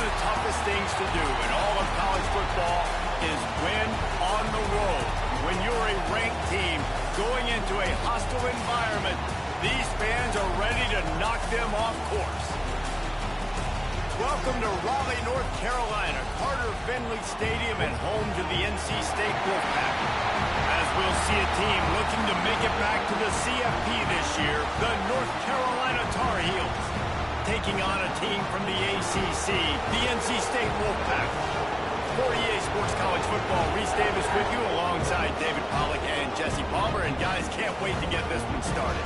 the toughest things to do in all of college football is win on the road. When you're a ranked team going into a hostile environment, these fans are ready to knock them off course. Welcome to Raleigh, North Carolina, Carter Finley Stadium and home to the NC State Wolfpack. As we'll see a team looking to make it back to the CFP this year, the North Carolina Tar Heels, taking on a team from the ACC, the NC State Wolfpack. For EA Sports College Football, Reese Davis with you alongside David Pollack and Jesse Palmer. And guys, can't wait to get this one started.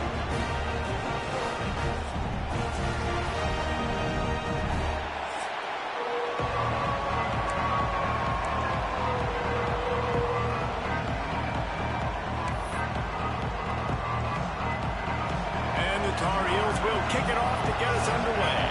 And the Tar Heels will kick it off to get us underway.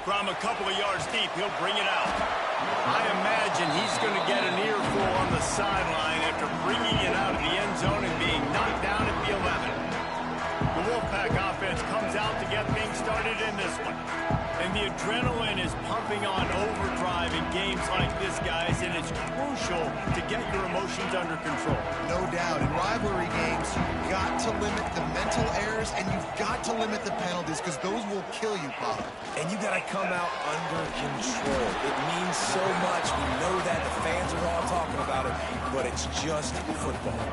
From a couple of yards deep, he'll bring it out. I imagine he's going to get an earful on the sideline after bringing it out of the end zone and being knocked down at the 11. The Wolfpack offense comes out to get things started in this one. And the adrenaline is pumping on overdrive in games like this, guys, and it's crucial to get your emotions under control. No doubt. In rivalry games, you've got to limit the mental errors and you've got to limit the penalties because those will kill you, Pollard. And you got to come out under control. It means so much. We know that. The fans are all talking about it, but it's just football.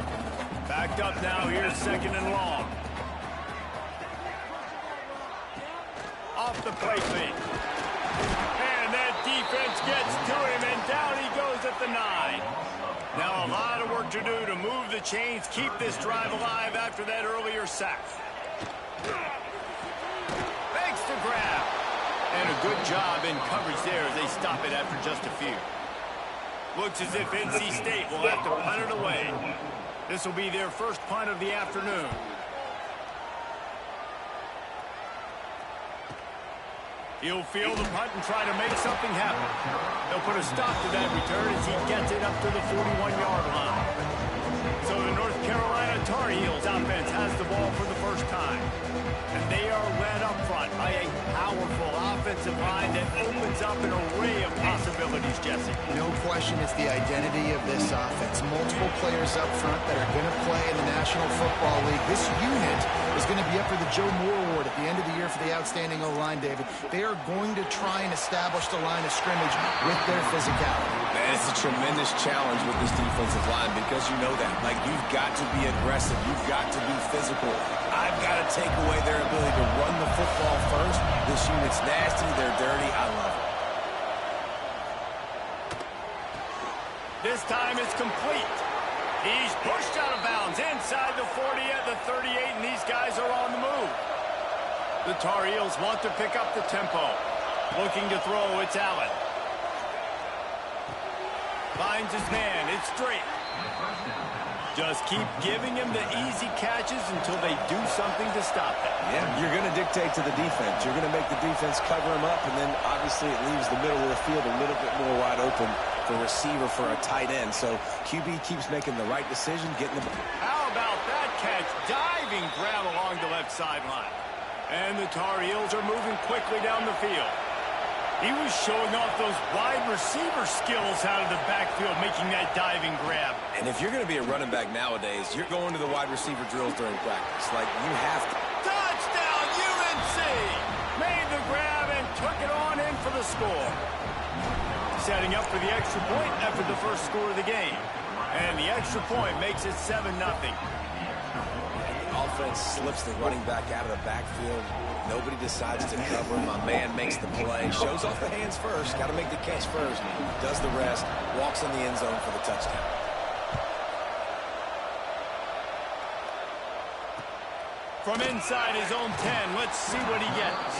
Backed up now. Here's second and long. Off the play fake. And that defense gets to him, and down he goes at the 9. Now a lot of work to do to move the chains, keep this drive alive after that earlier sack. Thanks to grab. And a good job in coverage there as they stop it after just a few. Looks as if NC State will have to punt it away. This will be their first punt of the afternoon. He'll field the punt and try to make something happen. They'll put a stop to that return as he gets it up to the 41-yard line. So the North Carolina Tar Heels offense has the ball for the first time. And they are led up front by a powerful offensive line that opens up an array of possibilities, Jesse. No question it's the identity of this offense. Multiple players up front that are going to play in the National Football League. This unit is going to be up for the Joe Moore Award at the end of the year for the outstanding O-line, David. They are going to try and establish the line of scrimmage with their physicality. Man, it's a tremendous challenge with this defensive line because you know that. Like, you've got to be aggressive. You've got to be physical. I've got to take away their ability to run the football first. This unit's nasty. They're dirty. I love it. This time it's complete. He's pushed out of bounds inside the 40 at the 38, and these guys are on the move. The Tar Heels want to pick up the tempo. Looking to throw, it's Allen. Finds his man, it's straight. Just keep giving him the easy catches until they do something to stop it. Yeah, you're going to dictate to the defense. You're going to make the defense cover him up, and then obviously it leaves the middle of the field a little bit more wide open for receiver for a tight end. So QB keeps making the right decision, getting the... How about that catch? Diving grab along the left sideline. And the Tar Heels are moving quickly down the field. He was showing off those wide receiver skills out of the backfield, making that diving grab. And if you're going to be a running back nowadays, you're going to the wide receiver drills during practice. Like, you have to. Touchdown, UNC! Made the grab and took it on in for the score. Setting up for the extra point after the first score of the game. And the extra point makes it 7-0. Offense slips the running back out of the backfield. Nobody decides to cover him. My man makes the play. Shows off the hands first. Got to make the catch first. Does the rest. Walks in the end zone for the touchdown. From inside his own 10, let's see what he gets.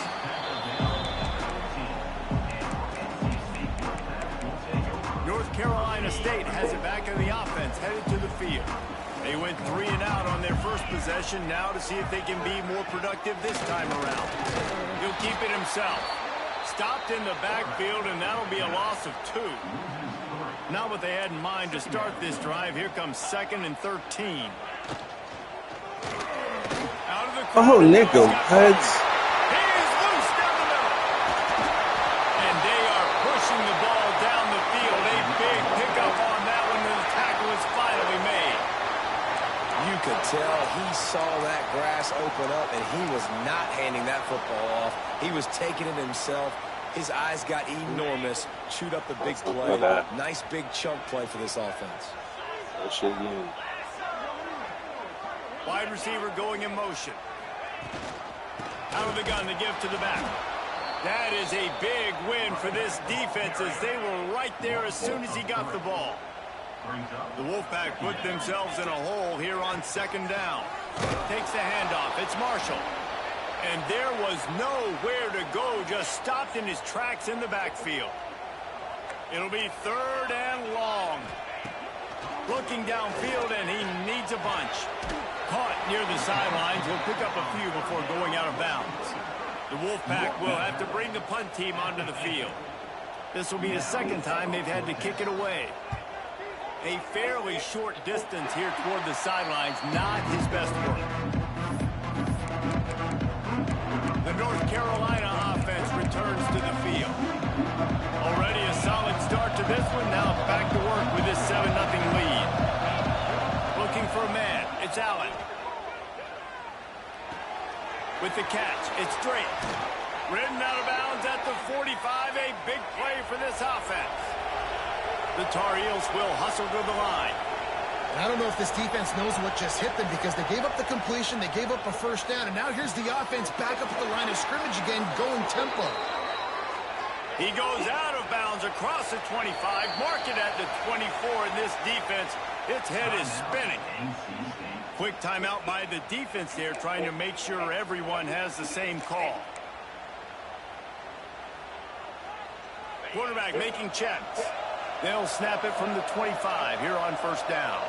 North Carolina State has it back in the offense, headed to the field. They went 3 and out on their first possession, now to see if they can be more productive this time around. He'll keep it in himself. Stopped in the backfield, and that'll be a loss of 2. Not what they had in mind to start this drive. Here comes 2nd and 13. Out of the crowd. Oh, nigga, heads. He is loose down the middle. And they are pushing the ball down the field. A big pickup on that one, and the tackle is finally made. You could tell he saw that grass open up, and he was not handing that football off. He was taking it himself. His eyes got enormous. Chewed up the big play. Nice big chunk play for this offense. Wide receiver going in motion. Out of the gun to give to the back. That is a big win for this defense as they were right there as soon as he got the ball. The Wolfpack put themselves in a hole here on 2nd down. Takes the handoff. It's Marshall. And there was nowhere to go. Just stopped in his tracks in the backfield. It'll be 3rd and long. Looking downfield, and he needs a bunch. Caught near the sidelines. He'll pick up a few before going out of bounds. The Wolfpack will have to bring the punt team onto the field. This will be the 2nd time they've had to kick it away. A fairly short distance here toward the sidelines, not his best work. The North Carolina offense returns to the field. Already a solid start to this one. Now back to work with this 7-0 lead. Looking for a man. It's Allen. With the catch, it's Drake. Ridden out of bounds at the 45. A big play for this offense. The Tar Heels will hustle to the line. I don't know if this defense knows what just hit them because they gave up the completion, they gave up a 1st down, and now here's the offense back up at the line of scrimmage again, going tempo. He goes out of bounds across the 25, mark it at the 24, and this defense, its head is spinning. Quick timeout by the defense there, trying to make sure everyone has the same call. Quarterback making checks. They'll snap it from the 25 here on 1st down.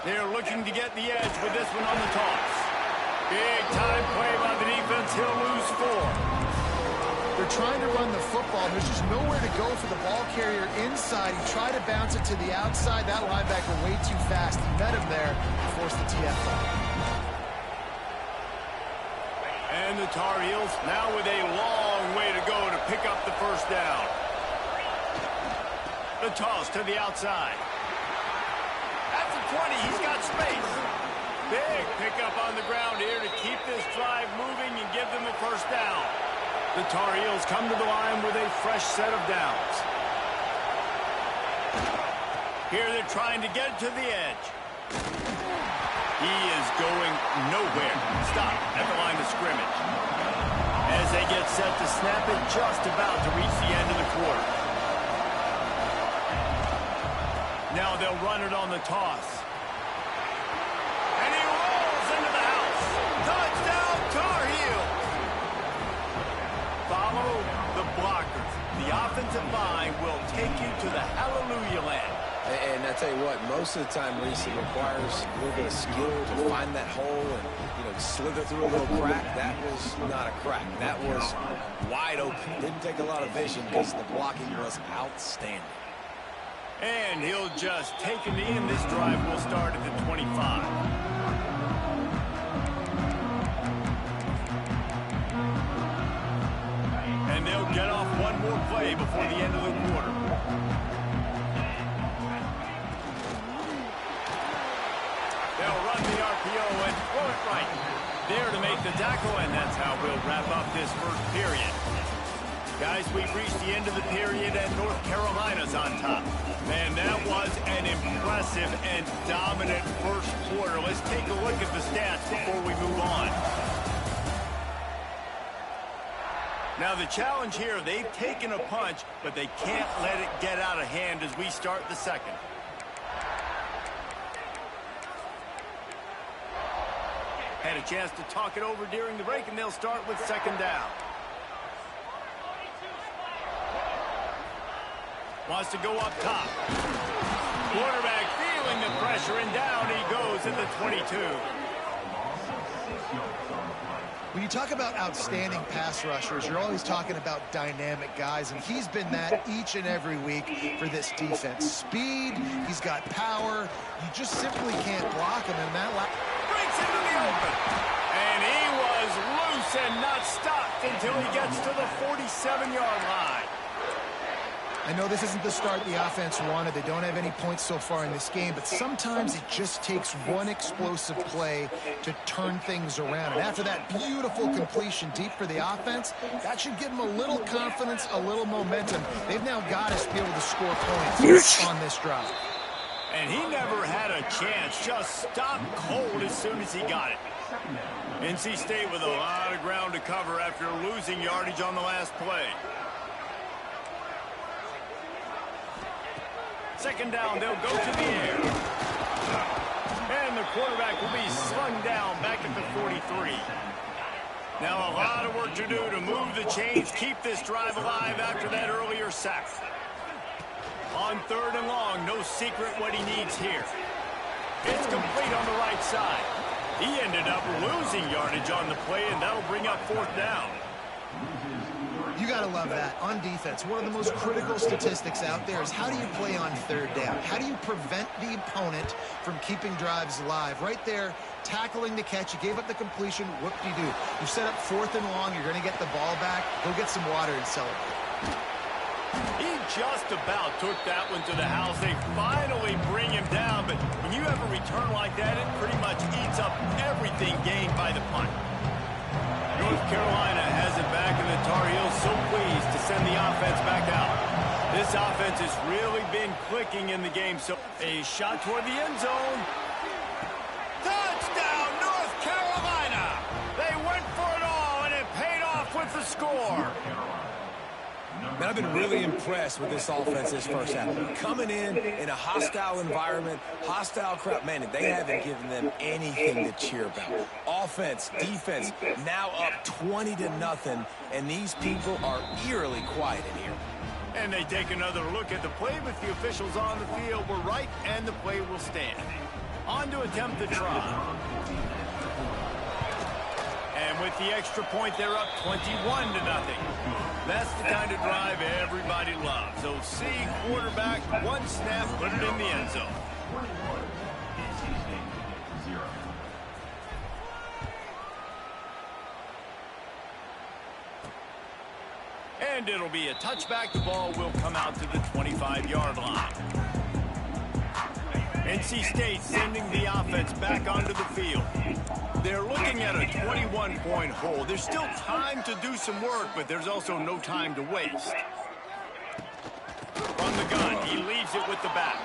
They're looking to get the edge with this one on the toss. Big time play by the defense. He'll lose 4. They're trying to run the football. There's just nowhere to go for the ball carrier inside. He tried to bounce it to the outside. That linebacker way too fast. He met him there and forced the TFL. And the Tar Heels now with a long way to go to pick up the 1st down. The toss to the outside. At the 20, he's got space. Big pickup on the ground here to keep this drive moving and give them a 1st down. The Tar Heels come to the line with a fresh set of downs. Here they're trying to get to the edge. He is going nowhere. Stop at the line of scrimmage. As they get set to snap it, just about to reach the end of the quarter. Now they'll run it on the toss. And he rolls into the house. Touchdown, Tar Heels. Follow the blockers. The offensive line will take you to the hallelujah land. And I tell you what, most of the time, Reese, it requires a little bit of skill to find that hole and, slither through a little crack. That was not a crack. That was wide open. Didn't take a lot of vision because the blocking was outstanding. And he'll just take him in. This drive will start at the 25. And they'll get off one more play before the end of the quarter. They'll run the RPO and throw it right. There to make the tackle, and that's how we'll wrap up this 1st period. Guys, we've reached the end of the period, and North Carolina's on top. Man, that was an impressive and dominant 1st quarter. Let's take a look at the stats before we move on. Now, the challenge here, they've taken a punch, but they can't let it get out of hand as we start the 2nd. Had a chance to talk it over during the break, and they'll start with 2nd down. Wants to go up top. Quarterback feeling the pressure, and down he goes at the 22. When you talk about outstanding pass rushers, you're always talking about dynamic guys, and he's been that each and every week for this defense. Speed, he's got power. You just simply can't block him, and that breaks into the open. And he was loose and not stopped until he gets to the 47-yard line. I know this isn't the start the offense wanted. They don't have any points so far in this game, but sometimes it just takes one explosive play to turn things around. And after that beautiful completion deep for the offense, that should give them a little confidence, a little momentum. They've now got to be able to score points on this drive. And he never had a chance, just stopped cold as soon as he got it. NC State with a lot of ground to cover after losing yardage on the last play. Second down, they'll go to the air. And the quarterback will be slung down back at the 43. Now a lot of work to do to move the chains, keep this drive alive after that earlier sack. On 3rd and long, no secret what he needs here. It's complete on the right side. He ended up losing yardage on the play, and that'll bring up 4th down. You got to love that. On defense, one of the most critical statistics out there is how do you play on 3rd down? How do you prevent the opponent from keeping drives alive? Right there, tackling the catch. You gave up the completion. Whoop-de-doo. You set up 4th and long. You're going to get the ball back. Go get some water and celebrate. He just about took that one to the house. They finally bring him down, but when you have a return like that, it pretty much eats up everything gained by the punt. North Carolina has it back, and the Tar Heels so pleased to send the offense back out. This offense has really been clicking in the game. So a shot toward the end zone. Touchdown, North Carolina! They went for it all, and it paid off with the score. Man, I've been really impressed with this offense this first half. Coming in a hostile environment, hostile crowd. Man, they haven't given them anything to cheer about. Offense, defense, now up 20-0, and these people are eerily quiet in here. And they take another look at the play with the officials on the field. We're right, and the play will stand. On to attempt the try. And with the extra point, they're up 21-0. That's the kind of drive everybody loves. OC quarterback, one snap, put it in the end zone. And it'll be a touchback. The ball will come out to the 25-yard line. NC State sending the offense back onto the field. They're looking at a 21-point hole. There's still time to do some work, but there's also no time to waste. From the gun, he leaves it with the back.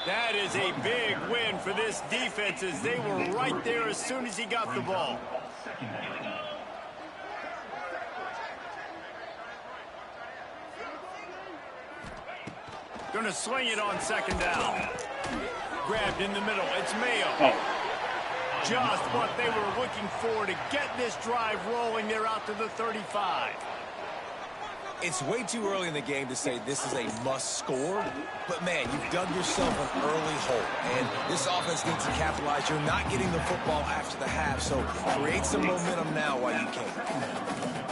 That is a big win for this defense, as they were right there as soon as he got the ball. Gonna sling it on 2nd down. Grabbed in the middle. It's Mayo. Just what they were looking for to get this drive rolling. They're out to the 35. It's way too early in the game to say this is a must score, but man, you've dug yourself an early hole, and this offense needs to capitalize. You're not getting the football after the half, so create some momentum now while you can.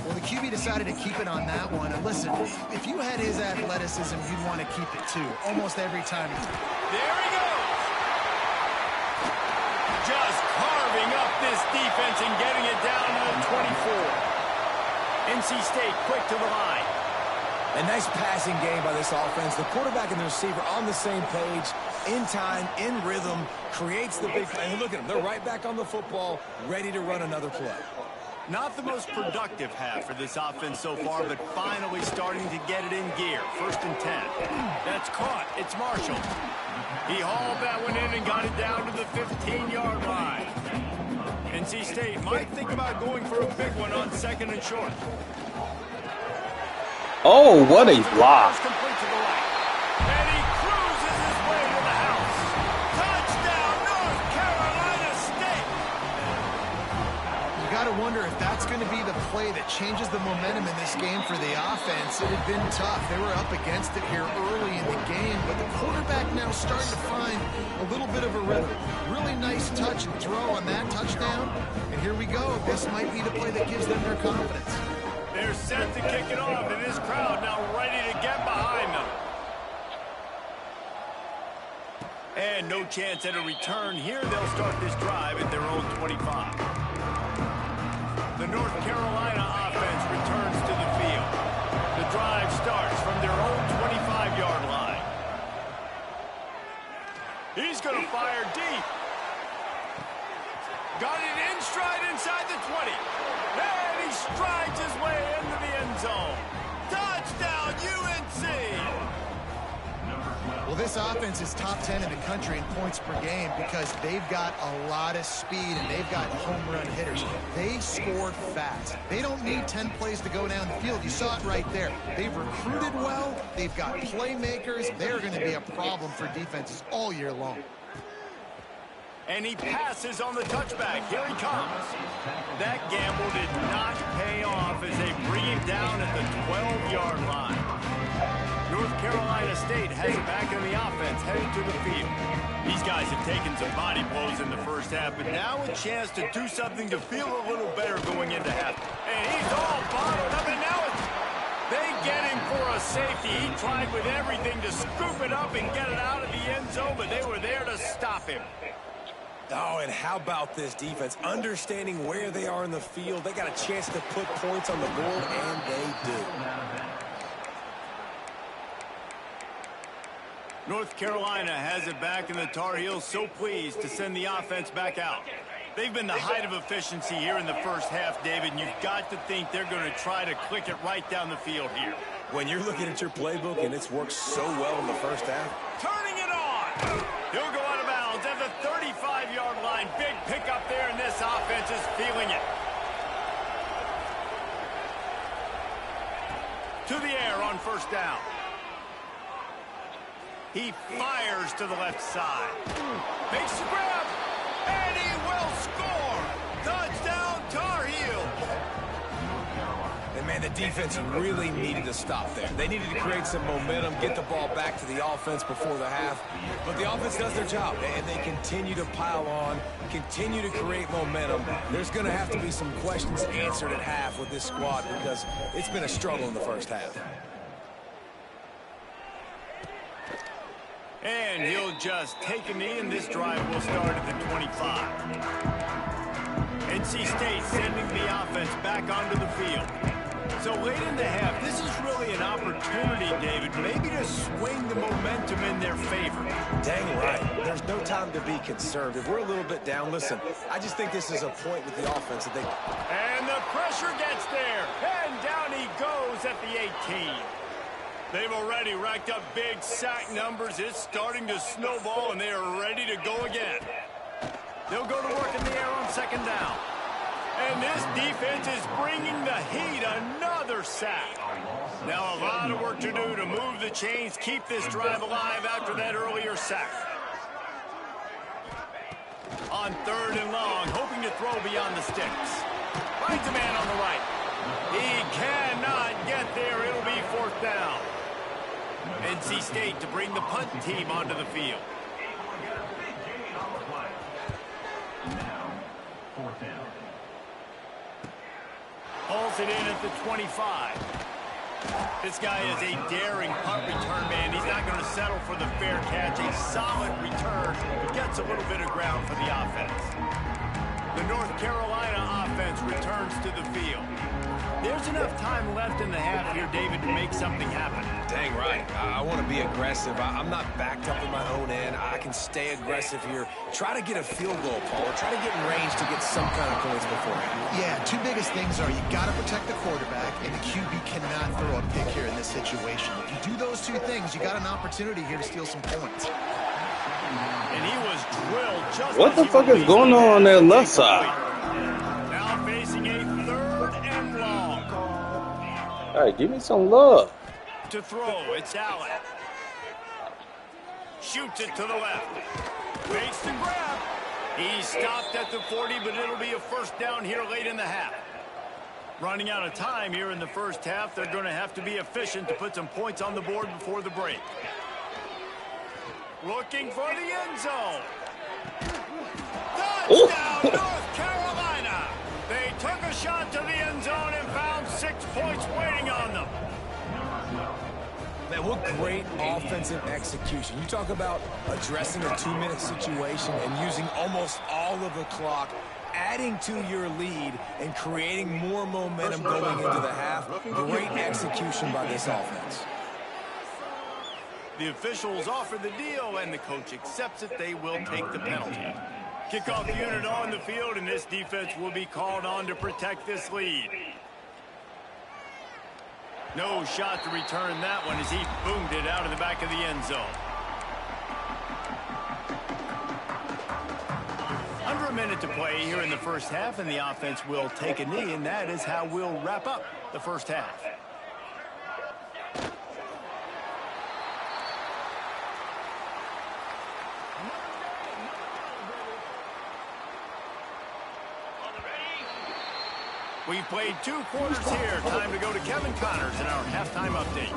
Well, the QB decided to keep it on that one, and listen, if you had his athleticism, you'd want to keep it too, almost every time. There he goes. Just carving up this defense and getting it down to the 24. NC State quick to the line. A nice passing game by this offense. The quarterback and the receiver on the same page, in time, in rhythm, creates the big play. And look at them. They're right back on the football, ready to run another play. Not the most productive half for this offense so far, but finally starting to get it in gear. 1st and 10. That's caught. It's Marshall. He hauled that one in and got it down to the 15-yard line. NC State might think about going for a big one on 2nd and short. Oh, what a block. Complete to the left. And he cruises his way to the house. Touchdown, North Carolina State. You got got to wonder if that's going to be the play that changes the momentum in this game for the offense. It had been tough. They were up against it here early in the game, but the quarterback now starting to find a little bit of a rhythm. Really nice touch and throw on that touchdown. And here we go. This might be the play that gives them their confidence. They're set to kick it off, and this crowd now ready to get behind them. And no chance at a return here. They'll start this drive at their own 25. The North Carolina offense returns to the field. The drive starts from their own 25-yard line. He's going to fire deep. Got it in stride inside the 20. And he strides his way into the end zone. Touchdown, UNC! Well, this offense is top 10 in the country in points per game because they've got a lot of speed and they've got home run hitters. They scored fast. They don't need 10 plays to go down the field. You saw it right there. They've recruited well. They've got playmakers. They're going to be a problem for defenses all year long. And he passes on the touchback. Here he comes. That gamble did not pay off as they bring him down at the 12-yard line. North Carolina State has it back in the offense, heading to the field. These guys have taken some body blows in the first half, but now a chance to do something to feel a little better going into half. And he's all bottled up, and now they get him for a safety. He tried with everything to scoop it up and get it out of the end zone, but they were there to stop him. Oh, and how about this defense? Understanding where they are in the field. They got a chance to put points on the board, and they do. North Carolina has it back, and the Tar Heels so pleased to send the offense back out. They've been the height of efficiency here in the first half, David, and you've got to think they're going to try to click it right down the field here. When you're looking at your playbook and it's worked so well in the first half. Turning it on! He'll go out of bounds at the 35-yard line. Big pickup there, and this offense is feeling it. To the air on first down. He fires to the left side. Makes the grab, and he will score. Touchdown, Tar Heels. And, man, the defense really needed to stop there. They needed to create some momentum, get the ball back to the offense before the half. But the offense does their job, and they continue to pile on, continue to create momentum. There's going to have to be some questions answered at half with this squad because it's been a struggle in the first half. And he'll just take a knee, and this drive will start at the 25. NC State sending the offense back onto the field. So late in the half, this is really an opportunity, David, maybe to swing the momentum in their favor. Dang right. There's no time to be conservative. We're a little bit down. Listen, I just think this is a point with the offense that they... And the pressure gets there, and down he goes at the 18. They've already racked up big sack numbers. It's starting to snowball, and they are ready to go again. They'll go to work in the air on second down. And this defense is bringing the heat. Another sack. Now a lot of work to do to move the chains, keep this drive alive after that earlier sack. On third and long, hoping to throw beyond the sticks. Finds a man on the right. He cannot get there. It'll be fourth down. NC State to bring the punt team onto the field. Hauls it in at the 25. This guy is a daring punt return man. He's not going to settle for the fair catch. A solid return. Gets a little bit of ground for the offense. The North Carolina offense returns to the field. There's enough time left in the half here, David, to make something happen. Dang right. I want to be aggressive. I'm not backed up in my own end. I can stay aggressive here. Try to get a field goal, Paul, or try to get in range to get some kind of points beforehand. Yeah, two biggest things are you got to protect the quarterback, and the QB cannot throw a pick here in this situation. If you do those two things, you got an opportunity here to steal some points. And he was drilled just What the fuck is going on that left side? Now facing a third and long. All right, give me some love. To throw, it's Allen. Shoots it to the left. Makes the grab. He stopped at the 40, but it'll be a first down here late in the half. Running out of time here in the first half, they're going to have to be efficient to put some points on the board before the break. Looking for the end zone. Touchdown, North Carolina! They took a shot to the end zone and found 6 points waiting on them. Man, what great offensive execution. You talk about addressing a 2-minute situation and using almost all of the clock, adding to your lead and creating more momentum going into the half. Great execution by this offense. The officials offer the deal, and the coach accepts it. They will take the penalty. Kickoff unit on the field, and this defense will be called on to protect this lead. No shot to return that one as he boomed it out of the back of the end zone. Under a minute to play here in the first half, and the offense will take a knee, and that is how we'll wrap up the first half. We've played 2 quarters here. Time to go to Kevin Connors in our halftime update.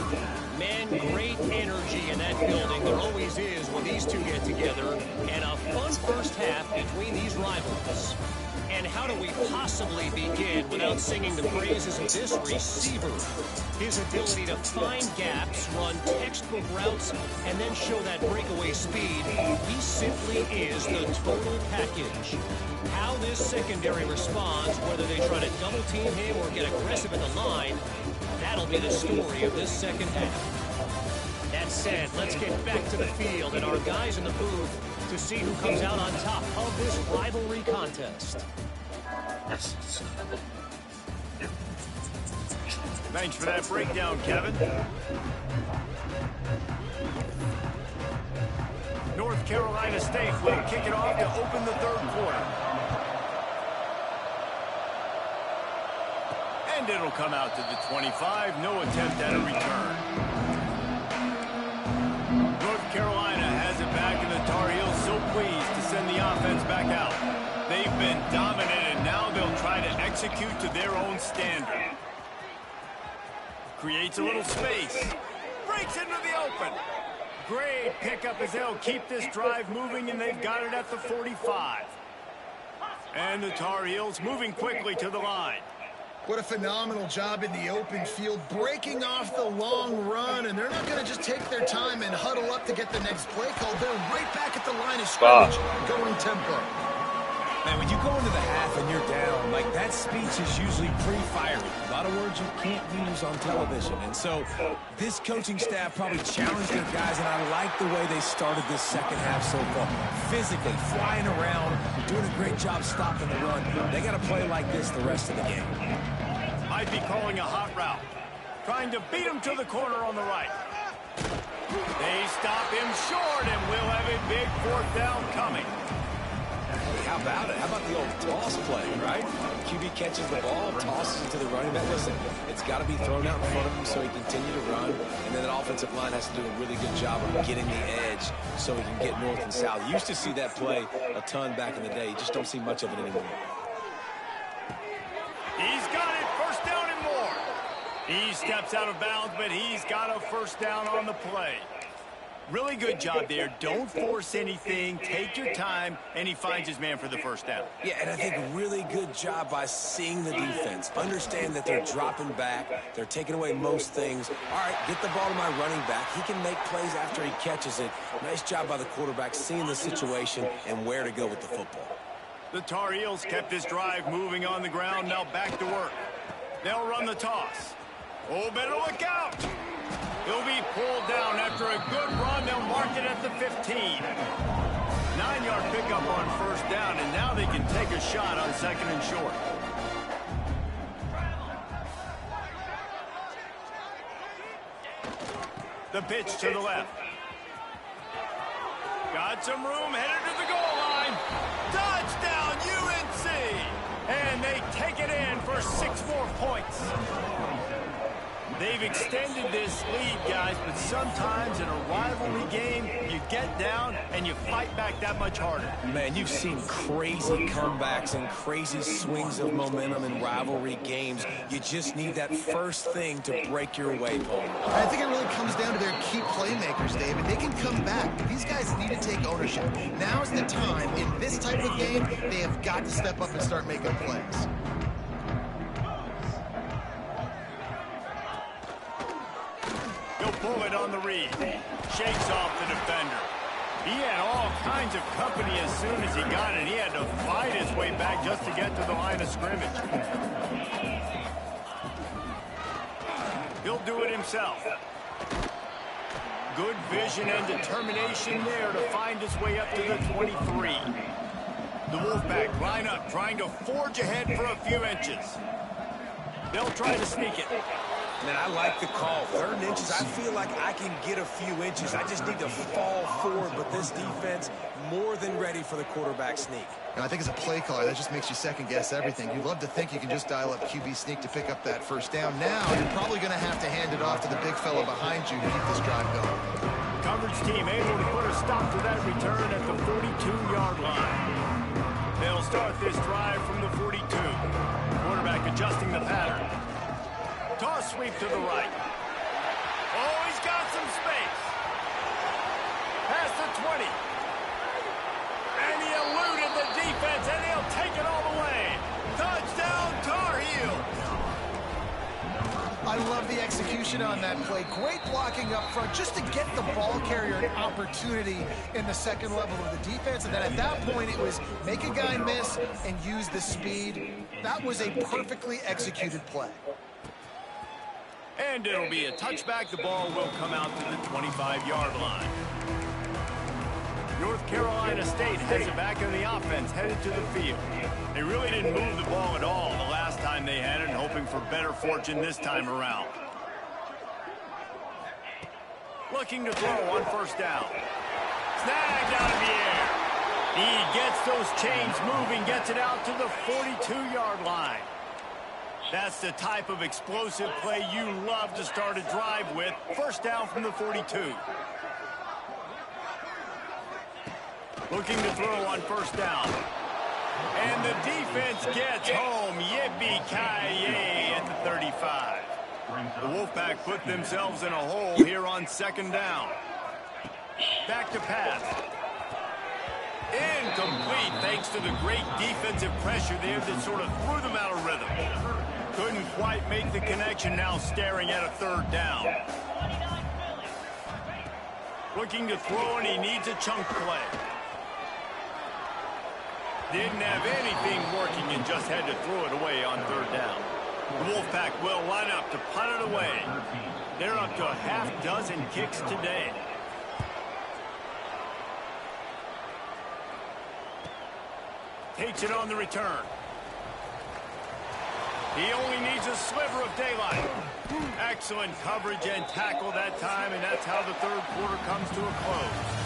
Man, great energy in that building. There always is when these two get together. And a fun first half between these rivals. And how do we possibly begin without singing the praises of this receiver? His ability to find gaps, run textbook routes, and then show that breakaway speed. He simply is the total package. How this secondary responds, whether they try to double team him or get aggressive at the line, that'll be the story of this second half. That said, let's get back to the field and our guys in the booth to see who comes out on top of this rivalry contest. Thanks for that breakdown, Kevin. North Carolina State will kick it off to open the third quarter. And it'll come out to the 25. No attempt at a return. North Carolina has it back, and the Tar Heels so pleased to send the offense back out. They've been dominant, and now they'll try to execute to their own standard. Creates a little space. Breaks into the open. Great pickup as they'll keep this drive moving, and they've got it at the 45. And the Tar Heels moving quickly to the line. What a phenomenal job in the open field, breaking off the long run, and they're not going to just take their time and huddle up to get the next play call. They're right back at the line of scrimmage, going tempo. Man, when you go into the half and you're down, like, that speech is usually pretty fiery. A lot of words you can't use on television. And so this coaching staff probably challenged their guys, and I like the way they started this second half so far. Physically, flying around, doing a great job stopping the run. They got to play like this the rest of the game. Might be calling a hot route. Trying to beat him to the corner on the right. They stop him short, and we'll have a big 4th down coming. How about it? How about the old toss play, right? QB catches the ball, tosses it to the running back. Listen, it's got to be thrown out in front of him so he can continue to run. And then the offensive line has to do a really good job of getting the edge so he can get north and south. You used to see that play a ton back in the day. You just don't see much of it anymore. He's got it. First down and more. He steps out of bounds, but he's got a first down on the play. Really good job there. Don't force anything. Take your time, and he finds his man for the first down. Yeah, and I think really good job by seeing the defense. Understand that they're dropping back. They're taking away most things. All right, get the ball to my running back. He can make plays after he catches it. Nice job by the quarterback seeing the situation and where to go with the football. The Tar Heels kept this drive moving on the ground. Now back to work. They'll run the toss. Oh, better look out. He'll be pulled down after a good run. They'll mark it at the 15. 9-yard pickup on first down, and now they can take a shot on 2nd and short. The pitch to the left. Got some room, headed to the goal line. Touchdown, UNC! And they take it in for 6 more points. They've extended this lead, guys, but sometimes in a rivalry game, you get down and you fight back that much harder. Man, you've seen crazy comebacks and crazy swings of momentum in rivalry games. You just need that first thing to break your way, Paul. I think it really comes down to their key playmakers, David. They can come back. These guys need to take ownership. Now's the time. In this type of game, they have got to step up and start making plays. He'll pull it on the read. Shakes off the defender. He had all kinds of company as soon as he got it. He had to fight his way back just to get to the line of scrimmage. He'll do it himself. Good vision and determination there to find his way up to the 23. The Wolfpack line up, trying to forge ahead for a few inches. They'll try to sneak it. Man, I like the call. 3rd and inches, I feel like I can get a few inches. I just need to fall forward, but this defense more than ready for the quarterback sneak. And I think as a play caller, that just makes you second-guess everything. You'd love to think you can just dial up QB sneak to pick up that first down. Now, you're probably going to have to hand it off to the big fella behind you to keep this drive going. Coverage team able to put a stop to that return at the 42-yard line. They'll start this drive from the 42. Quarterback adjusting the pattern. Toss sweep to the right. Oh, he's got some space. Past the 20. And he eluded the defense, and he'll take it all the way. Touchdown, Tar Heels. I love the execution on that play. Great blocking up front just to get the ball carrier an opportunity in the second level of the defense. And then at that point, it was make a guy miss and use the speed. That was a perfectly executed play. And it'll be a touchback. The ball will come out to the 25-yard line. North Carolina State has it back on the offense, headed to the field. They really didn't move the ball at all the last time they had it, hoping for better fortune this time around. Looking to throw on first down. Snagged out of the air. He gets those chains moving, gets it out to the 42-yard line. That's the type of explosive play you love to start a drive with. First down from the 42. Looking to throw on first down. And the defense gets home. Yippee-ki-yay at the 35. The Wolfpack put themselves in a hole here on second down. Back to pass. Incomplete thanks to the great defensive pressure there that sort of threw them out of rhythm. Couldn't quite make the connection, now staring at a 3rd down. Looking to throw, and he needs a chunk play. Didn't have anything working and just had to throw it away on 3rd down. The Wolfpack will line up to punt it away. They're up to a half-dozen kicks today. Takes it on the return. He only needs a sliver of daylight. Excellent coverage and tackle that time, and that's how the 3rd quarter comes to a close.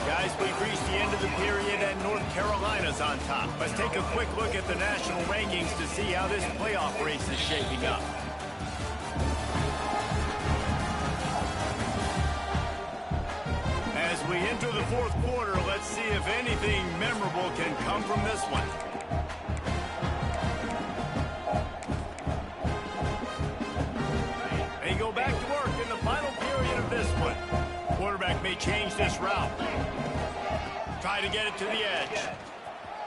Guys, we've reached the end of the period, and North Carolina's on top. Let's take a quick look at the national rankings to see how this playoff race is shaping up. As we enter the 4th quarter, let's see if anything memorable can come from this one. They go back to work in the final period of this one. Quarterback may change this route. Try to get it to the edge.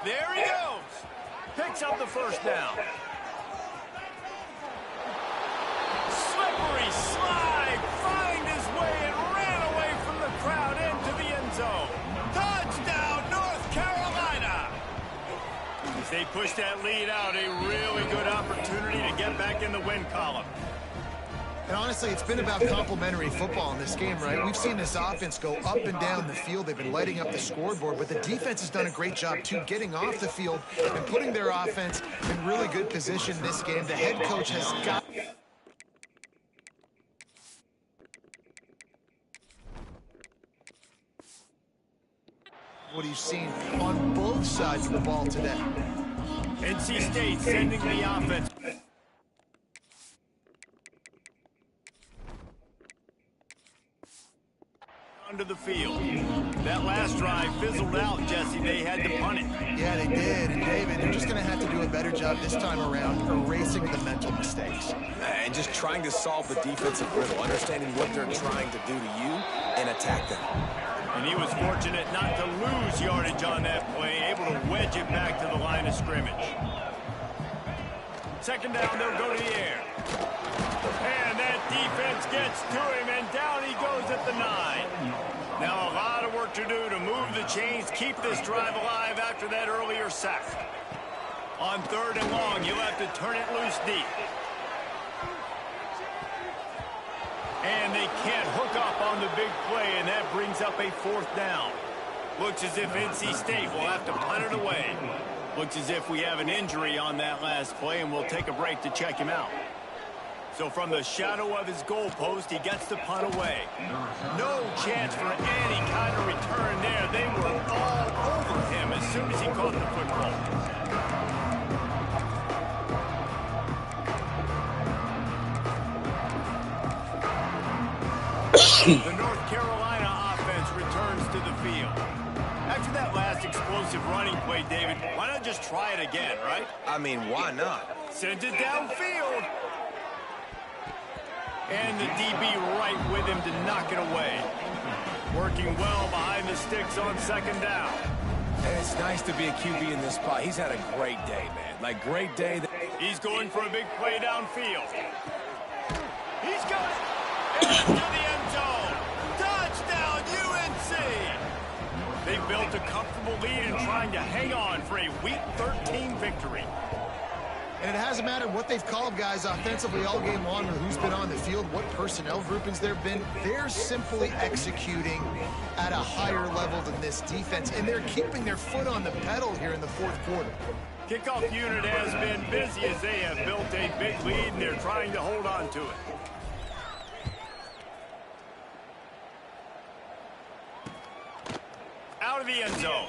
There he goes. Picks up the first down. Slippery slide. Find his way and ran away from the crowd into the end zone. Touchdown, North Carolina. As they push that lead out, a really good opportunity to get back in the win column. And honestly, it's been about complementary football in this game, right? We've seen this offense go up and down the field. They've been lighting up the scoreboard, but the defense has done a great job, too, getting off the field and putting their offense in really good position this game. The head coach has got... what he's seen on both sides of the ball today. NC State sending the offense. Onto the field. That last drive fizzled out, Jesse. They had to punt it. Yeah, they did. And David, they're just going to have to do a better job this time around erasing the mental mistakes. And just trying to solve the defensive riddle, understanding what they're trying to do to you and attack them. And he was fortunate not to lose yardage on that play, able to wedge it back to the line of scrimmage. Second down, they'll go to the air. And that defense gets to him, and down he goes at the 9. Now a lot of work to do to move the chains, keep this drive alive after that earlier sack. On 3rd and long, you'll have to turn it loose deep. And they can't hook up on the big play, and that brings up a 4th down. Looks as if NC State will have to punt it away. Looks as if we have an injury on that last play, and we'll take a break to check him out. So from the shadow of his goalpost, he gets the punt away. No chance for any kind of return there. They were all over him as soon as he caught the football. The North Carolina offense returns to the field. After that last explosive running play, David, why not just try it again, right? I mean, why not? Send it downfield. And the DB right with him to knock it away. Working well behind the sticks on 2nd down. And it's nice to be a QB in this spot. He's had a great day, man. Like, great day. He's going for a big play downfield. He's got it. Into the end zone. Touchdown, UNC. They built a comfortable lead and trying to hang on for a Week 13 victory. And it hasn't mattered what they've called, guys, offensively all game long, or who's been on the field, what personnel groupings there have been. They're simply executing at a higher level than this defense, and they're keeping their foot on the pedal here in the 4th quarter. Kickoff unit has been busy as they have built a big lead, and they're trying to hold on to it. Out of the end zone.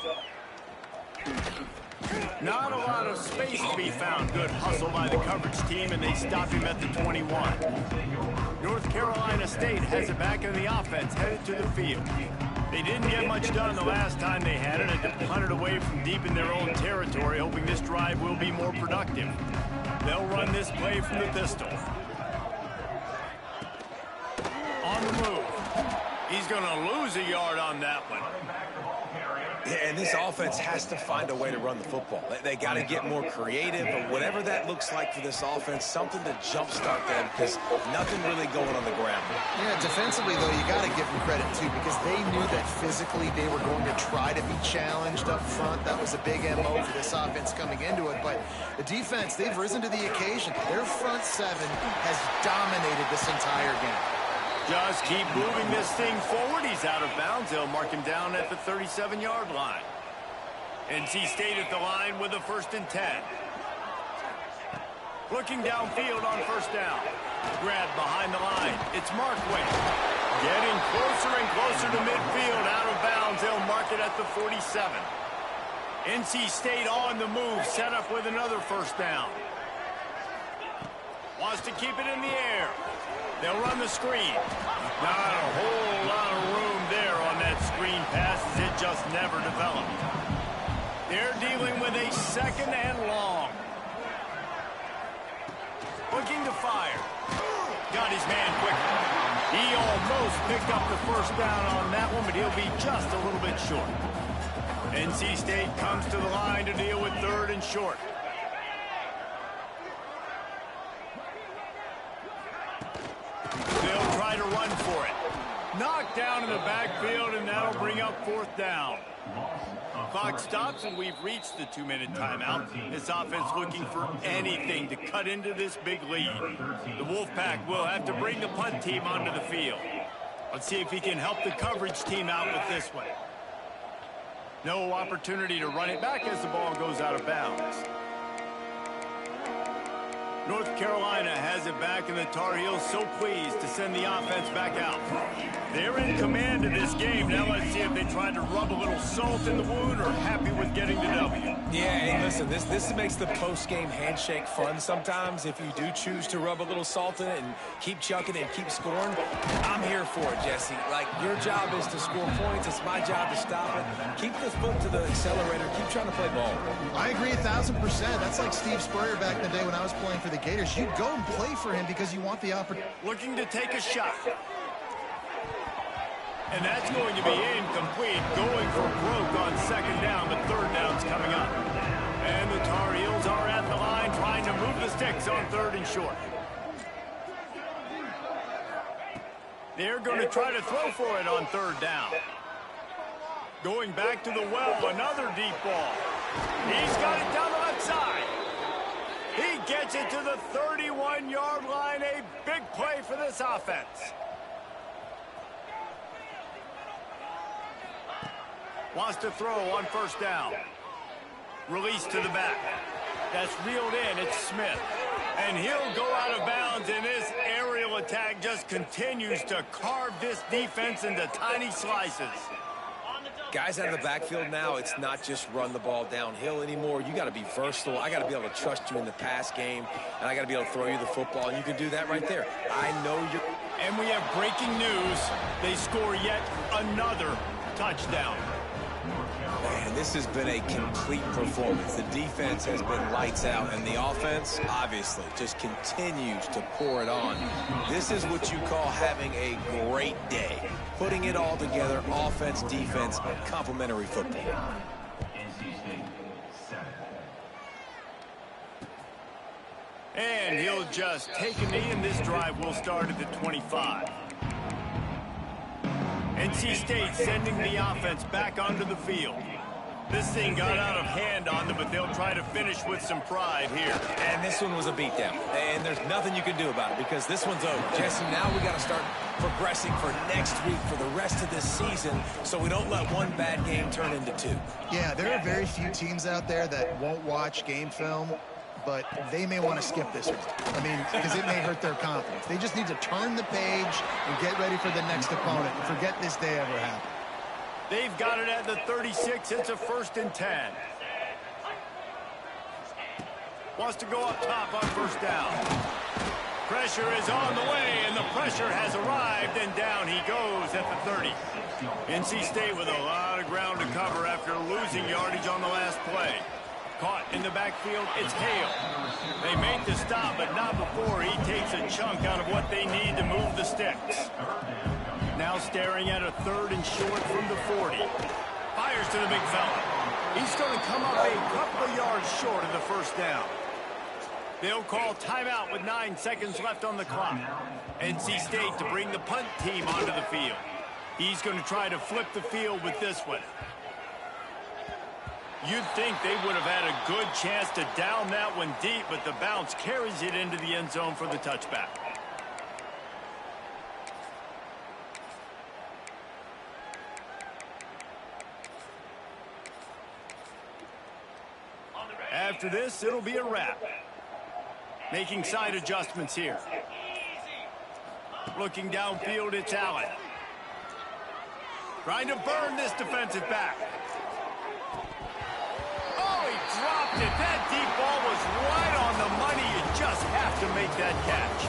Not a lot of space to be found. Good hustle by the coverage team, and they stop him at the 21. North Carolina State has it back in the offense, headed to the field. They didn't get much done the last time they had it, and they punted away from deep in their own territory, hoping this drive will be more productive. They'll run this play from the pistol. On the move. He's going to lose a yard on that one. And this offense has to find a way to run the football. They got to get more creative, but whatever that looks like for this offense, something to jumpstart them, because nothing really going on the ground. Yeah, defensively, though, you got to give them credit, too, because they knew that physically they were going to try to be challenged up front. That was a big MO for this offense coming into it. But the defense, they've risen to the occasion. Their front 7 has dominated this entire game. Just keep moving this thing forward. He's out of bounds. They'll mark him down at the 37-yard line. NC State at the line with a 1st and 10. Looking downfield on 1st down. Grab behind the line. It's Markway. Getting closer and closer to midfield. Out of bounds. They'll mark it at the 47. NC State on the move. Set up with another 1st down. Wants to keep it in the air. They'll run the screen. Not a whole lot of room there on that screen pass, as it just never developed. They're dealing with a 2nd and long. Looking to fire. Got his man quickly. He almost picked up the 1st down on that one, but he'll be just a little bit short. NC State comes to the line to deal with 3rd and short. They'll try to run for it. Knocked down in the backfield, and that'll bring up 4th down. Clock stops, and we've reached the 2-minute timeout. This offense looking for anything to cut into this big lead. The Wolfpack will have to bring the punt team onto the field. Let's see if he can help the coverage team out with this one. No opportunity to run it back as the ball goes out of bounds. North Carolina has it back, and the Tar Heels so pleased to send the offense back out. They're in command of this game. Now let's see if they try to rub a little salt in the wound or happy with getting the W. Yeah, hey, listen, this makes the post-game handshake fun sometimes. If you do choose to rub a little salt in it and keep chucking and keep scoring, I'm here for it, Jesse. Like, your job is to score points. It's my job to stop it. Keep the foot to the accelerator. Keep trying to play ball. I agree 1,000%. That's like Steve Spurrier back in the day when I was playing for the Gators. You go and play for him because you want the opportunity. Looking to take a shot. And that's going to be incomplete. Going for broke on second down, but third down's coming up. And the Tar Heels are at the line trying to move the sticks on third and short. They're going to try to throw for it on third down. Going back to the well, another deep ball. He's got it down the left side. He gets it to the 31-yard line. A big play for this offense. Wants to throw on first down. Release to the back. That's reeled in. It's Smith. And he'll go out of bounds, and this aerial attack just continues to carve this defense into tiny slices. Guys out of the backfield now, it's not just run the ball downhill anymore. You got to be versatile. I got to be able to trust you in the pass game, and I got to be able to throw you the football, and you can do that right there. I know you're... And we have breaking news. They score yet another touchdown. Man, this has been a complete performance. The defense has been lights out, and the offense, obviously, just continues to pour it on. This is what you call having a great day. Putting it all together, offense, defense, complementary football. And he'll just take a knee, and this drive will start at the 25. NC State sending the offense back onto the field. This thing got out of hand on them, but they'll try to finish with some pride here. And this one was a beatdown. And there's nothing you can do about it because this one's over. Jesse, now we got to start progressing for next week for the rest of this season so we don't let one bad game turn into two. Yeah, there are very few teams out there that won't watch game film, but they may want to skip this one. I mean, because it may hurt their confidence. They just need to turn the page and get ready for the next opponent and forget this day ever happened. They've got it at the 36. It's a 1st and 10. Wants to go up top on first down. Pressure is on the way, and the pressure has arrived, and down he goes at the 30. NC State with a lot of ground to cover after losing yardage on the last play. Caught in the backfield, it's Hale. They make the stop, but not before he takes a chunk out of what they need to move the sticks. Now staring at a 3rd and short from the 40. Fires to the big fella. He's going to come up a couple of yards short of the first down. They'll call timeout with 9 seconds left on the clock. NC State to bring the punt team onto the field. He's going to try to flip the field with this one. You'd think they would have had a good chance to down that one deep, but the bounce carries it into the end zone for the touchback. After this, it'll be a wrap. Making side adjustments here. Looking downfield, it's Allen. Trying to burn this defensive back. Oh, he dropped it. That deep ball was right on the money. You just have to make that catch.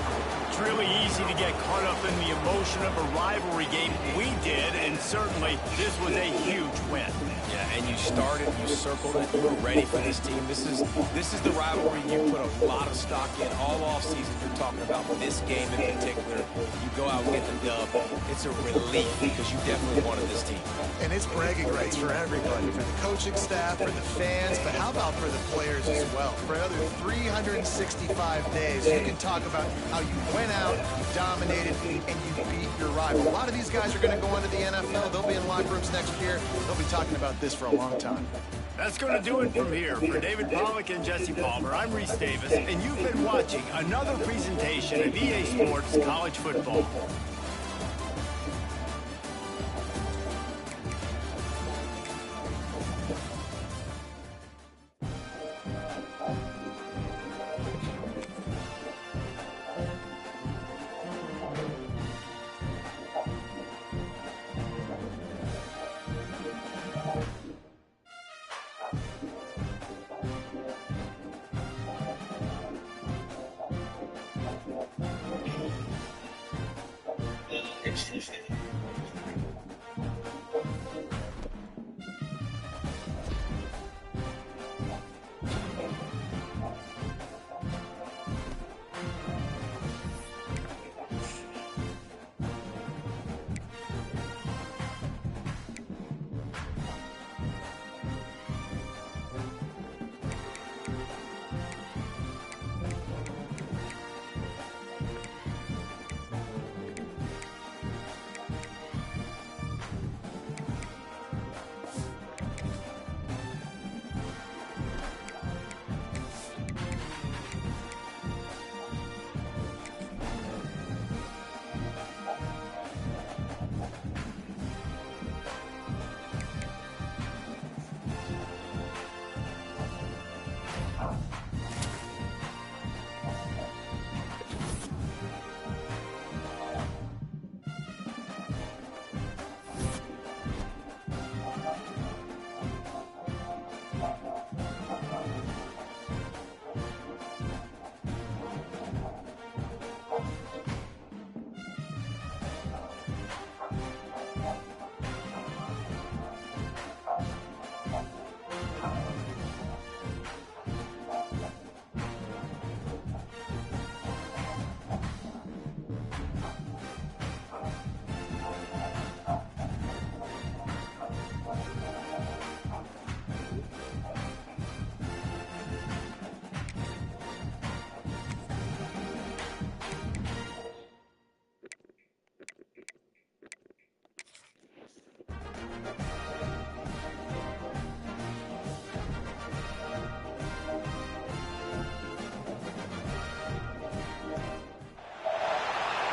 It's really easy to get caught up in the emotion of a rivalry game. We did, and certainly this was a huge win. Yeah, and you started, you circled it, you were ready for this team. This is the rivalry you put a lot of stock in all offseason. You're talking about this game in particular. You go out and get the dub. It's a relief because you definitely wanted this team. And it's bragging rights for everybody, for the coaching staff, for the fans, but how about for the players as well? For another 365 days, you can talk about how you went out, you dominated, and you beat your rival. A lot of these guys are going to go into the NFL. They'll be in locker rooms next year. They'll be talking about this for a long time. That's going to do it from here. For David Pollack and Jesse Palmer, I'm Reese Davis, and you've been watching another presentation of EA Sports College Football.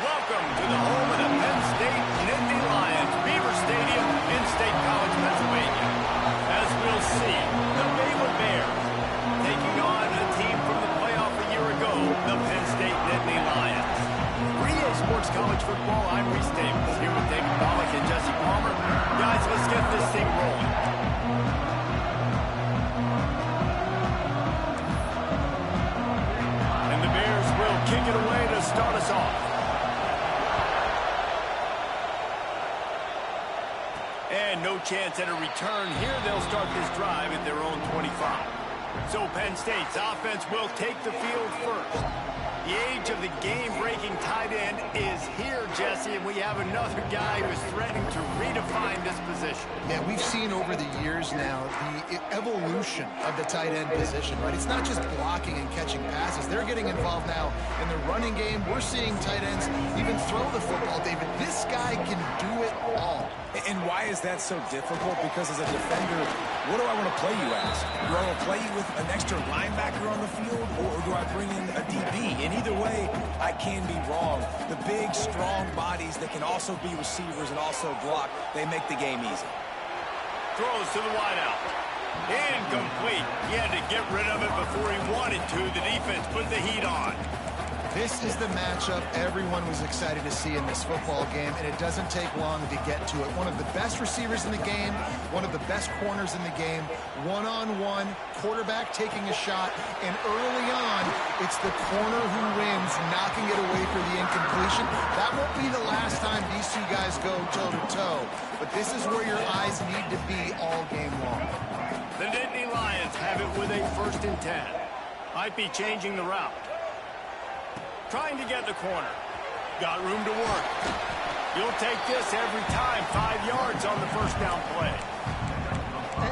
Welcome to the home of the Penn State Nittany Lions, Beaver Stadium in State College, Pennsylvania. As we'll see, the Baylor Bears taking on a team from the playoff a year ago, the Penn State Nittany Lions. 3A Sports College Football, I'm Reese Davis, here with David Pollack and Jesse Palmer. Guys, let's get this thing rolling. And the Bears will kick it away to start us off. And no chance at a return here. They'll start this drive at their own 25. So Penn State's offense will take the field first. The age of the game-breaking tight end is here, Jesse, and we have another guy who's threatening to redefine this position. Yeah, we've seen over the years now the evolution of the tight end position, right? It's not just blocking and catching passes. They're getting involved now in the running game. We're seeing tight ends even throw the football, David. This guy can do it all. And why is that so difficult? Because as a defender, what do I want to play you as? Do I want to play you with an extra linebacker on the field, or do I bring in a DB? And either way, I can be wrong. The big, strong bodies that can also be receivers and also block, they make the game easy. Throws to the wideout. Incomplete. He had to get rid of it before he wanted to. The defense put the heat on. This is the matchup everyone was excited to see in this football game, and it doesn't take long to get to it. One of the best receivers in the game, one of the best corners in the game, one-on-one, quarterback taking a shot, and early on, it's the corner who wins, knocking it away for the incompletion. That won't be the last time these two guys go toe-to-toe, but this is where your eyes need to be all game long. The Nittany Lions have it with a 1st and 10. Might be changing the route. Trying to get the corner. Got room to work. You'll take this every time. 5 yards on the first down play.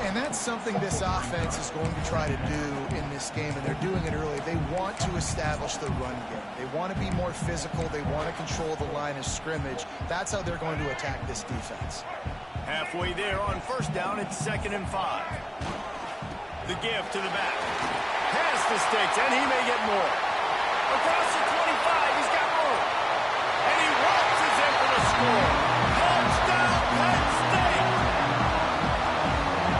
And that's something this offense is going to try to do in this game, and they're doing it early. They want to establish the run game. They want to be more physical. They want to control the line of scrimmage. That's how they're going to attack this defense. Halfway there on 1st down, it's 2nd and 5. The give to the back. Pass the sticks, and he may get more. Across the 25, he's got room. And he waltzes in for the score. Touchdown, Penn State!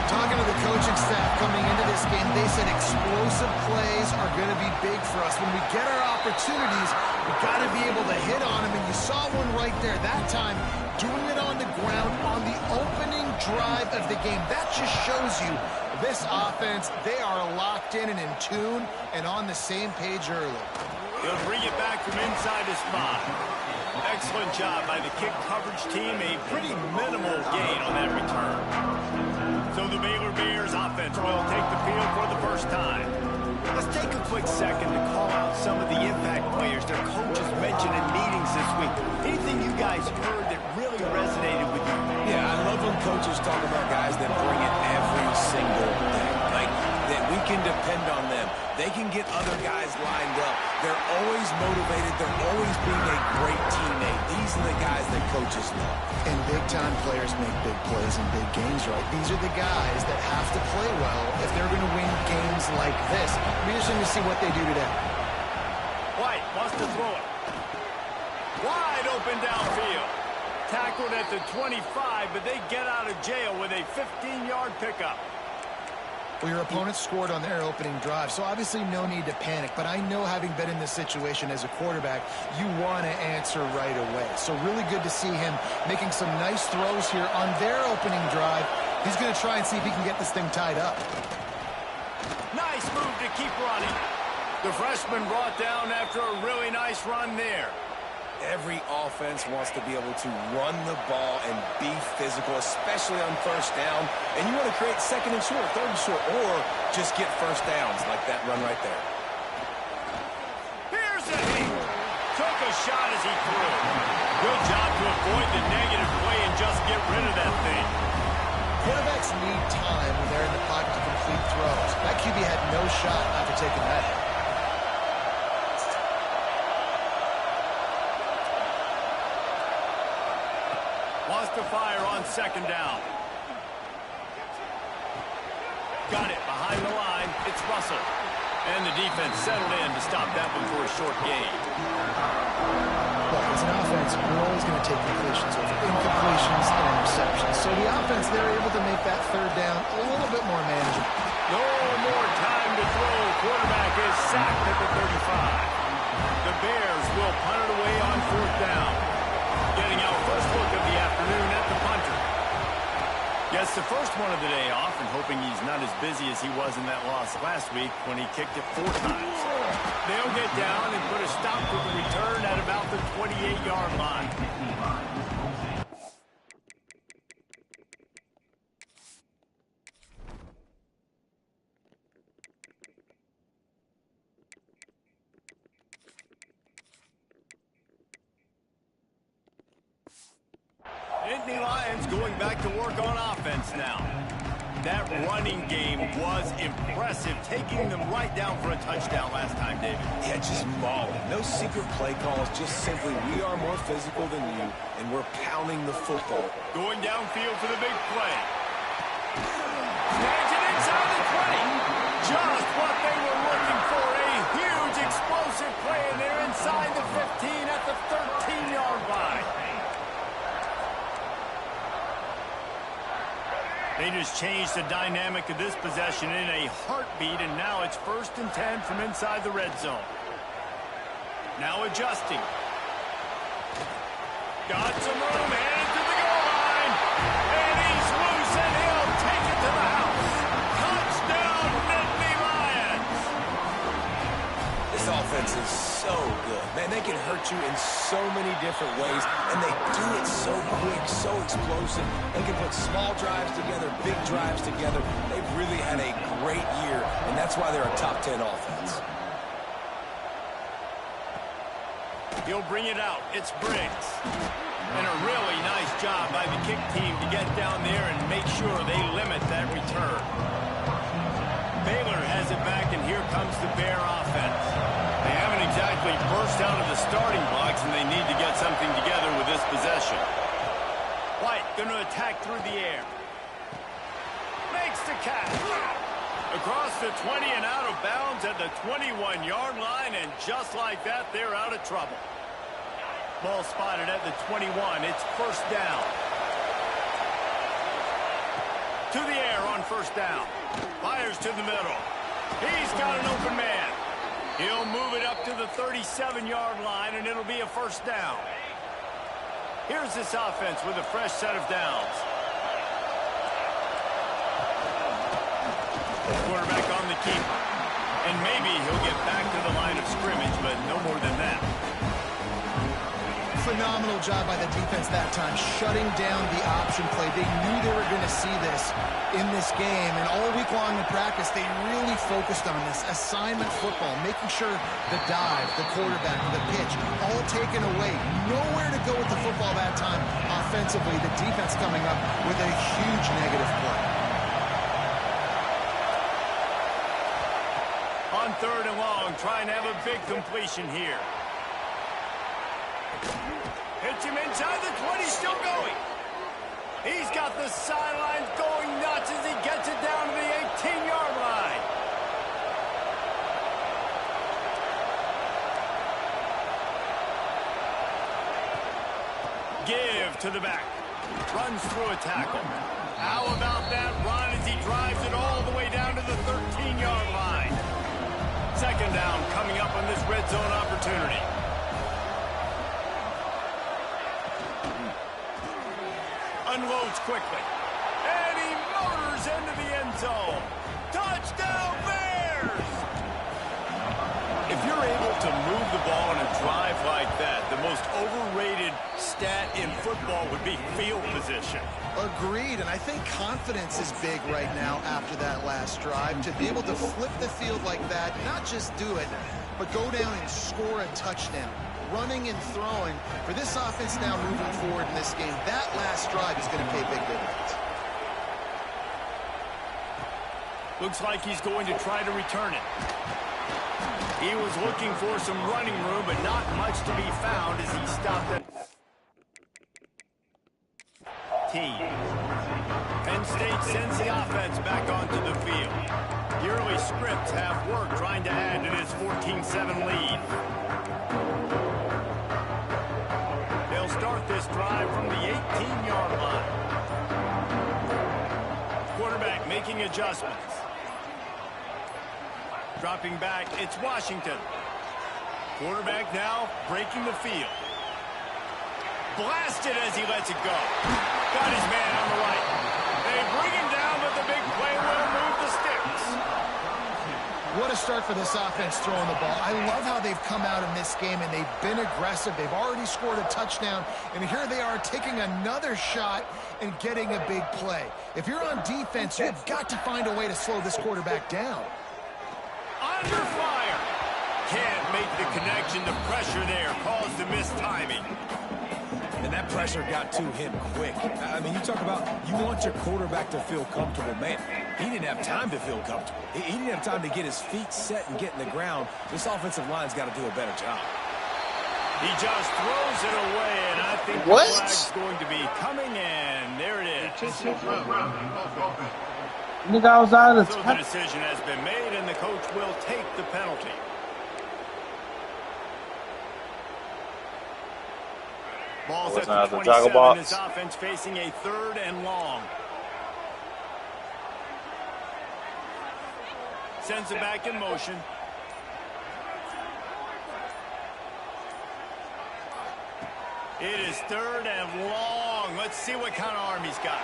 Talking to the coaching staff coming into this game, they said explosive plays are going to be big for us. When we get our opportunities, we've got to be able to hit on them. And you saw one right there that time, doing it on the ground on the opening drive of the game. That just shows you this offense, they are locked in and in tune and on the same page early. He'll bring it back from inside his spot. Excellent job by the kick coverage team. A pretty minimal gain on that return. So the Baylor Bears offense will take the field for the first time. Let's take a quick second to call out some of the impact players their coaches mentioned in meetings this week. Anything you guys heard that really resonated with you? Yeah, I love when coaches talk about guys that bring it every single day. Like, that we can depend on them. They can get other guys lined up. They're always motivated. They're always being a great teammate. These are the guys that coaches love. And big-time players make big plays in big games, right? These are the guys that have to play well if they're going to win games like this. We're just going to see what they do today. White wants to throw it. Wide open downfield. Tackled at the 25, but they get out of jail with a 15-yard pickup. Well, your opponent scored on their opening drive, so obviously no need to panic. But I know, having been in this situation as a quarterback, you want to answer right away. So really good to see him making some nice throws here on their opening drive. He's going to try and see if he can get this thing tied up. Nice move to keep running. The freshman brought down after a really nice run there. Every offense wants to be able to run the ball and be physical, especially on first down. And you want to create second and short, third and short, or just get first downs like that run right there. Here's a hit. Took a shot as he threw. Good job to avoid the negative play and just get rid of that thing. Quarterbacks need time when they're in the pocket to complete throws. That QB had no shot after taking that hit. Wants to fire on second down. Got it behind the line. It's Russell. And the defense settled in to stop that one for a short gain. Look, as an offense, we're always going to take completions over incompletions and interceptions. So the offense, they're able to make that third down a little bit more manageable. No more time to throw. Quarterback is sacked at the 35. The Bears will punt it away on fourth down. Getting our first look of the afternoon at the punter. Gets the first one of the day off, and hoping he's not as busy as he was in that loss last week when he kicked it 4 times. They'll get down and put a stop to the return at about the 28-yard line. Nittany Lions going back to work on offense now. That running game was impressive, taking them right down for a touchdown last time, David. Yeah, just mauling. No secret play calls, just simply we are more physical than you, and we're pounding the football. Going downfield for the big play. Snags it inside the 20. Just what they were looking for, a huge explosive play, and they're inside the 15 at the 13-yard line. They just changed the dynamic of this possession in a heartbeat, and now it's 1st and 10 from inside the red zone. Now adjusting. Got some room, headed to the goal line. And he's loose, and he'll take it to the house. Touchdown, Nittany Lions. This offense is so good. Man, they can hurt you in so many different ways, and they do it so quick, so explosive. They can put small drives together, big drives together. They've really had a great year, and that's why they're a top 10 offense. He'll bring it out. It's Briggs. And a really nice job by the kick team to get down there and make sure they limit that return. Baylor has it back, and here comes the Bear offense. They haven't exactly burst out of the starting blocks, and they need to get something together with this possession. White going to attack through the air. Makes the catch. Across the 20 and out of bounds at the 21-yard line, and just like that, they're out of trouble. Ball spotted at the 21. It's 1st down. To the air on 1st down. Fires to the middle. He's got an open man. He'll move it up to the 37-yard line, and it'll be a 1st down. Here's this offense with a fresh set of downs. Quarterback on the keeper. And maybe he'll get back to the line of scrimmage, but no more than that. Phenomenal job by the defense that time, shutting down the option play. They knew they were going to see this in this game, and all week long in practice, they really focused on this assignment football, making sure the dive, the quarterback, the pitch, all taken away. Nowhere to go with the football that time offensively. The defense coming up with a huge negative play. On 3rd and long, trying to have a big completion here. Hits him inside the 20, still going. He's got the sidelines going nuts as he gets it down to the 18-yard line. Give to the back. Runs through a tackle. How about that run as he drives it all the way down to the 13-yard line? 2nd down coming up on this red zone opportunity. Unloads quickly. And he motors into the end zone. Touchdown Bears! If you're able to move the ball in a drive like that, the most overrated stat in football would be field position. Agreed, and I think confidence is big right now after that last drive. To be able to flip the field like that, not just do it, but go down and score a touchdown. Running and throwing for this offense now moving forward in this game. That last drive is going to pay big dividends. Looks like he's going to try to return it. He was looking for some running room, but not much to be found as he stopped at T. Penn State sends the offense back onto the field. The early scripts have worked trying to add to this 14-7 lead. They'll start this drive from the 18-yard line. Quarterback making adjustments. Dropping back, it's Washington. Quarterback now breaking the field. Blasted as he lets it go. Got his man on the right. They bring him down, but the big play will move the sticks. What a start for this offense throwing the ball. I love how they've come out in this game, and they've been aggressive. They've already scored a touchdown, and here they are taking another shot and getting a big play. If you're on defense, you've got to find a way to slow this quarterback down. Under fire. Can't make the connection. The pressure there caused the missed timing. And that pressure got to him quick. I mean, you talk about you want your quarterback to feel comfortable. Man, he didn't have time to feel comfortable. He didn't have time to get his feet set and get in the ground. This offensive line's got to do a better job. He just throws it away, and I think What? the flag's going to be coming in. There it is. Nigga, I was out of So the time. decision has been made, and the coach will take the penalty. Ball's at Out the of the tackle 27. box. This offense facing a 3rd and long. Sends it back in motion. It is 3rd and long. Let's see what kind of arm he's got.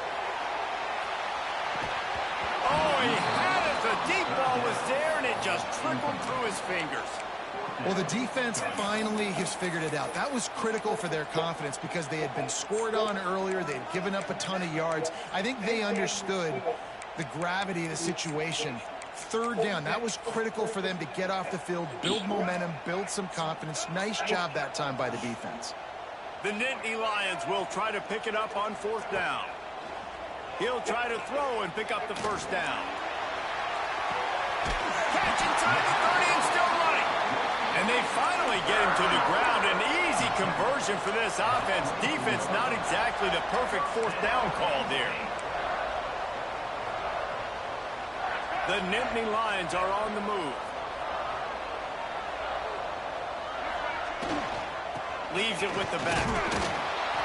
Oh, he had it. The deep ball was there, and it just trickled through his fingers. Well, the defense finally has figured it out. That was critical for their confidence because they had been scored on earlier. They had given up a ton of yards. I think they understood the gravity of the situation. 3rd down, that was critical for them to get off the field, build momentum, build some confidence. Nice job that time by the defense. The Nittany Lions will try to pick it up on 4th down. He'll try to throw and pick up the 1st down. Catch inside the 30 and still running. And they finally get him to the ground. An easy conversion for this offense. Defense not exactly the perfect 4th down call there. The Nittany Lions are on the move. Leaves it with the back.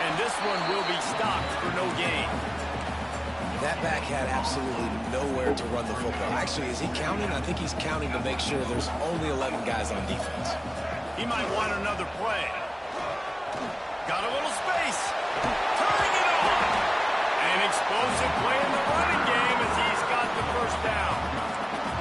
And this one will be stopped for no gain. That back had absolutely nowhere to run the football. Actually, is he counting? I think he's counting to make sure there's only 11 guys on defense. He might want another play. Got a little space. Turning it on. An explosive play in the running game as he's got the 1st down.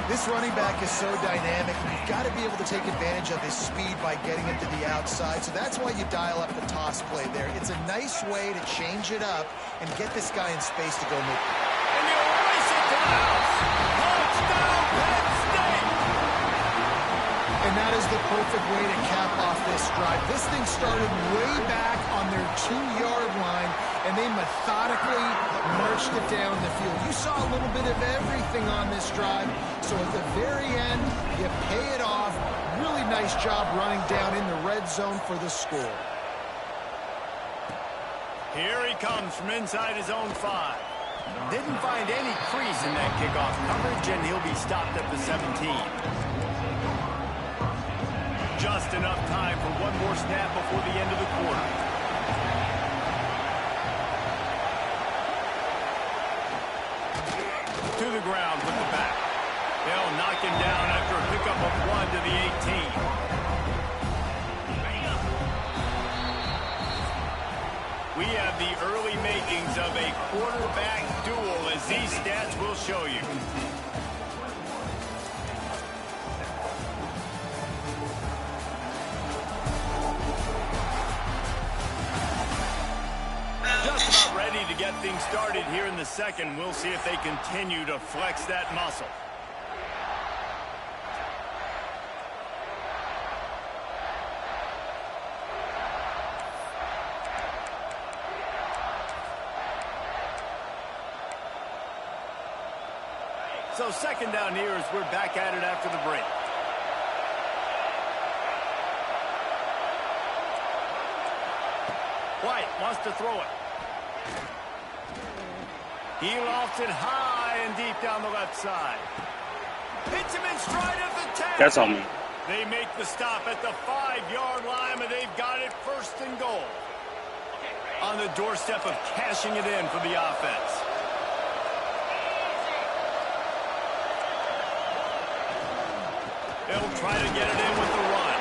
This This running back is so dynamic, and you've got to be able to take advantage of his speed by getting him to the outside. So that's why you dial up the toss play there. It's a nice way to change it up and get this guy in space to go move. And you race it to the house. Touchdown, Penn State. And that is the perfect way to cap off this drive. This thing started way back on their 2-yard line, and they methodically marched it down the field. You saw a little bit of everything on this drive, so at the very end, you pay it off. Really nice job running down in the red zone for the score. Here he comes from inside his own 5. Didn't find any crease in that kickoff coverage, and he'll be stopped at the 17. Just enough time for one more snap before the end of the quarter. To the ground with the back. They'll knock him down after a pickup of 1 to the 18. We have the early makings of a quarterback duel, as these stats will show you. Just about ready to get things started here in the second. We'll see if they continue to flex that muscle. So second down here as we're back at it after the break. White wants to throw it. He lofts it high and deep down the left side. Hits him in stride of the 10. That's on me. They make the stop at the 5-yard line, but they've got it first and goal. On the doorstep of cashing it in for the offense. They'll try to get it in with the run.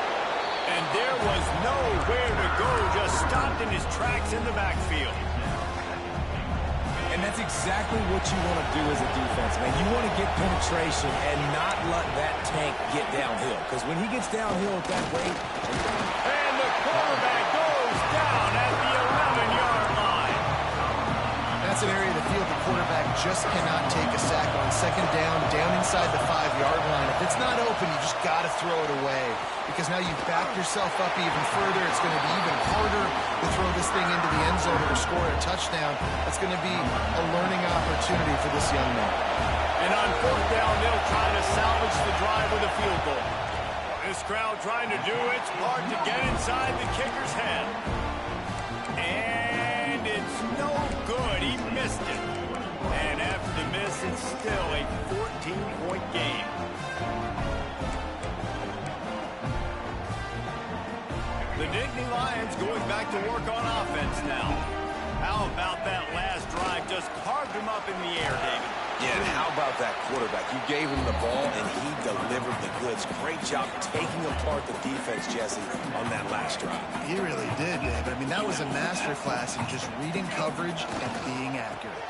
And there was nowhere to go, just stopped in his tracks in the backfield. And that's exactly what you want to do as a defense, man. You want to get penetration and not let that tank get downhill. Because when he gets downhill at that rate... And the quarterback goes down at the 11-yard line. That's an area of the field the quarterback just cannot take a sack on. Second down, down inside the 5-yard line. If it's not open, you just got to throw it away. Because now you've backed yourself up even further. It's going to be even harder to throw this thing into the end zone or score a touchdown. It's going to be a learning opportunity for this young man. And on fourth down, they'll try to salvage the drive with a field goal. This crowd trying to do its part to get inside the kicker's head. And it's no good. He missed it. And after the miss, it's still a 14-point game. The Nittany Lions going back to work on offense now. How about that last drive? Just carved him up in the air, David. Yeah, and how about that quarterback? You gave him the ball, and he delivered the goods. Great job taking apart the defense, Jesse, on that last drive. He really did, David. I mean, that was a masterclass in just reading coverage and being accurate.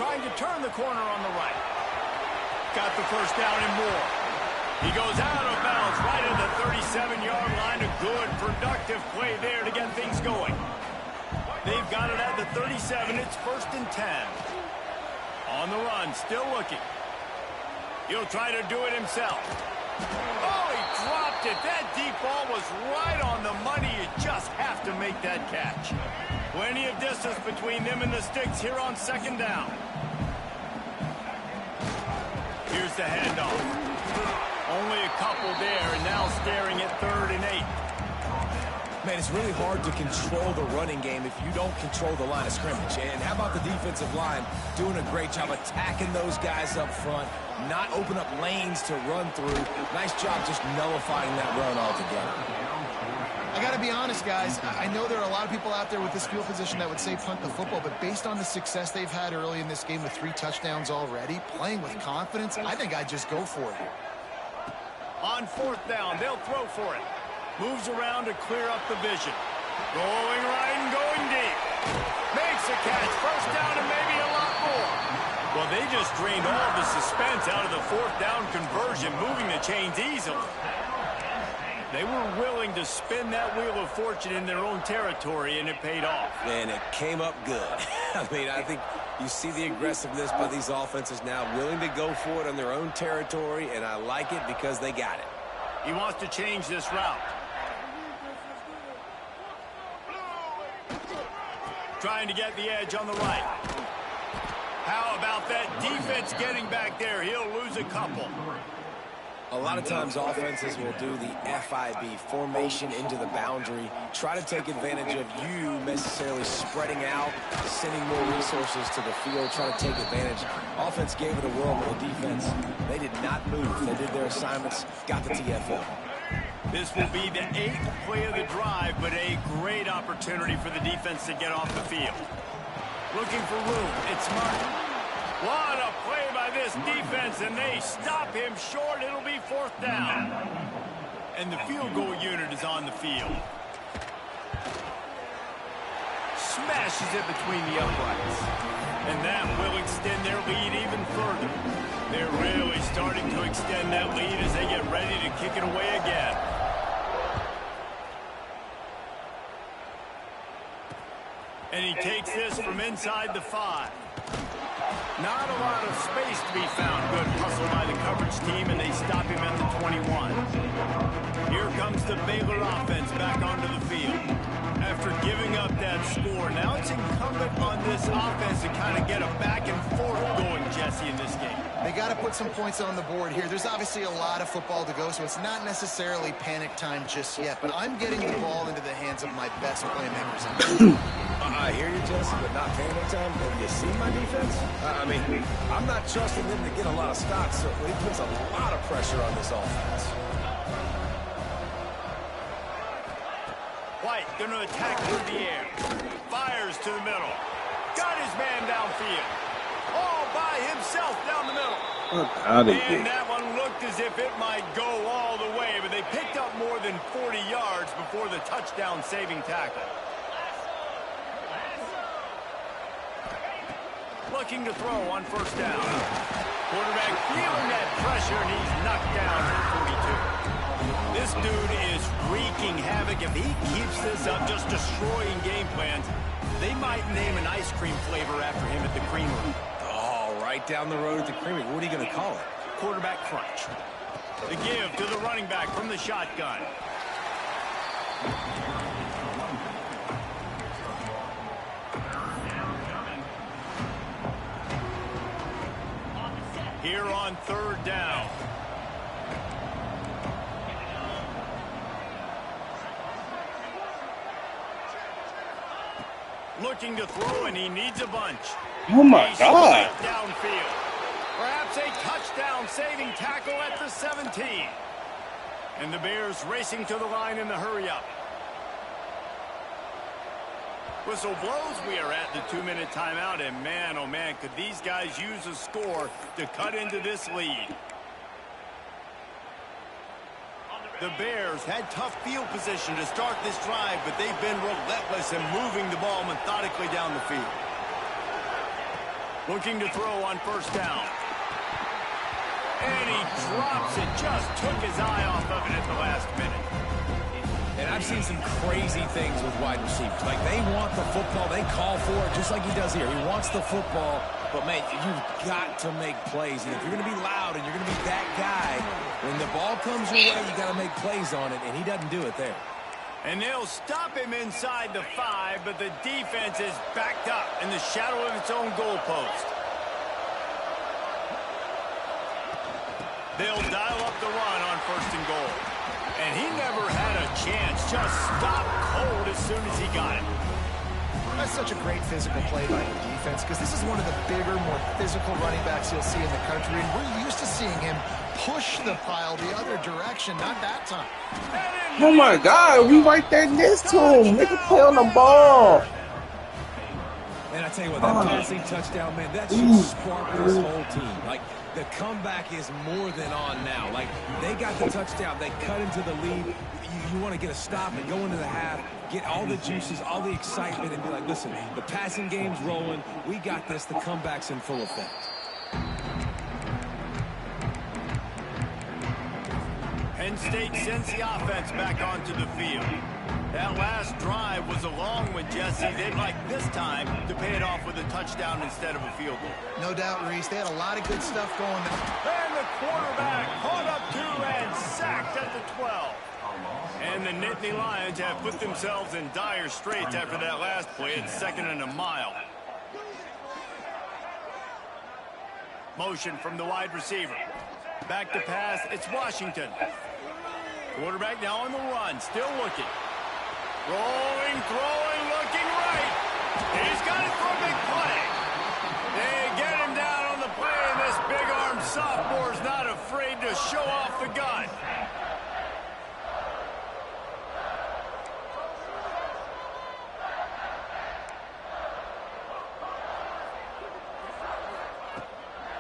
Trying to turn the corner on the right. Got the first down and more. He goes out of bounds right at the 37-yard line. A good, productive play there to get things going. They've got it at the 37. It's 1st and 10. On the run, still looking. He'll try to do it himself. Oh, he dropped it. That deep ball was right on the money. You just have to make that catch. Plenty of distance between them and the sticks here on second down. Here's the handoff. Only a couple there, and now staring at 3rd and 8. Man, it's really hard to control the running game if you don't control the line of scrimmage. And how about the defensive line doing a great job attacking those guys up front, not open up lanes to run through. Nice job just nullifying that run altogether. I got to be honest, guys. I know there are a lot of people out there with this field position that would say punt the football, but based on the success they've had early in this game with 3 touchdowns already, playing with confidence, I think I'd just go for it. On 4th down, they'll throw for it. Moves around to clear up the vision. Going right and going deep. Makes a catch. First down and maybe a lot more. Well, they just drained all the suspense out of the fourth down conversion, moving the chains easily. They were willing to spin that wheel of fortune in their own territory, and it paid off. And it came up good. I mean, I think you see the aggressiveness by these offenses now, willing to go for it on their own territory, and I like it because they got it. He wants to change this route. Trying to get the edge on the right. How about that defense getting back there? He'll lose a couple. A lot of times offenses will do the FIB, formation into the boundary, try to take advantage of you necessarily spreading out, sending more resources to the field, trying to take advantage. Offense gave it a whirl with the defense. They did not move. They did their assignments, got the TFL. This will be the 8th play of the drive, but a great opportunity for the defense to get off the field. Looking for room. It's Martin. What a play by this defense, and they stop him short. It'll be 4th down. And the field goal unit is on the field. Smashes it between the uprights. And that will extend their lead even further. They're really starting to extend that lead as they get ready to kick it away again. And he takes this from inside the 5. Not a lot of space to be found. Good hustle by the coverage team, and they stop him at the 21. Here comes the Baylor offense back onto the field. After giving up that score, now it's incumbent on this offense to kind of get a back and forth going, Jesse, in this game. They got to put some points on the board here. There's obviously a lot of football to go, so it's not necessarily panic time just yet, but I'm getting the ball into the hands of my best playmakers. I hear you, Jesse, but not panic time. Have you seen my defense? I mean, I'm not trusting them to get a lot of stops, so it puts a lot of pressure on this offense. White going to attack through the air. Fires to the middle. Got his man downfield. All by himself down the middle. And that one looked as if it might go all the way, but they picked up more than 40 yards before the touchdown-saving tackle. Looking to throw on 1st down. Quarterback feeling that pressure, and he's knocked down at 42. This dude is wreaking havoc. If he keeps this up, just destroying game plans, they might name an ice cream flavor after him at the creamery. Oh, right down the road at the creamery. What are you going to call it? Quarterback crunch. The give to the running back from the shotgun. Here on 3rd down. Looking to throw, and he needs a bunch. Oh, my God. Downfield. Perhaps a touchdown-saving tackle at the 17. And the Bears racing to the line in the hurry-up. Whistle blows. We are at the 2-minute timeout, and man, oh man, could these guys use a score to cut into this lead. The Bears had tough field position to start this drive, but they've been relentless in moving the ball methodically down the field. Looking to throw on 1st down. And he drops it, just took his eye off of it at the last minute. And I've seen some crazy things with wide receivers. Like, they want the football. They call for it just like he does here. He wants the football. But, man, you've got to make plays. And if you're going to be loud and you're going to be that guy, when the ball comes your way, you got to make plays on it. And he doesn't do it there. And they'll stop him inside the 5, but the defense is backed up in the shadow of its own goalpost. They'll dial up the run on 1st and goal. And he never had a chance. Just stopped cold as soon as he got it. That's such a great physical play by the defense because this is one of the bigger, more physical running backs you'll see in the country. And we're used to seeing him push the pile the other direction, not that time. Oh, my God. We right there next to him. Make a play on the ball. And I tell you what, that passing touchdown, man, that should spark this whole team. Like, the comeback is more than on now. Like, they got the touchdown. They cut into the lead. You want to get a stop and go into the half, get all the juices, all the excitement, and be like, listen, the passing game's rolling. We got this. The comeback's in full effect. State sends the offense back onto the field. That last drive was a long one, Jesse. They'd like this time to pay it off with a touchdown instead of a field goal. No doubt, Reese. They had a lot of good stuff going there. And the quarterback caught up to and sacked at the 12. And the Nittany Lions have put themselves in dire straits after that last play. It's 2nd and a mile. Motion from the wide receiver. Back to pass, it's Washington. Quarterback now on the run, still looking. Rolling, throwing, looking right. He's got it for a big play. They get him down on the play, and this big-armed sophomore's not afraid to show off the gun.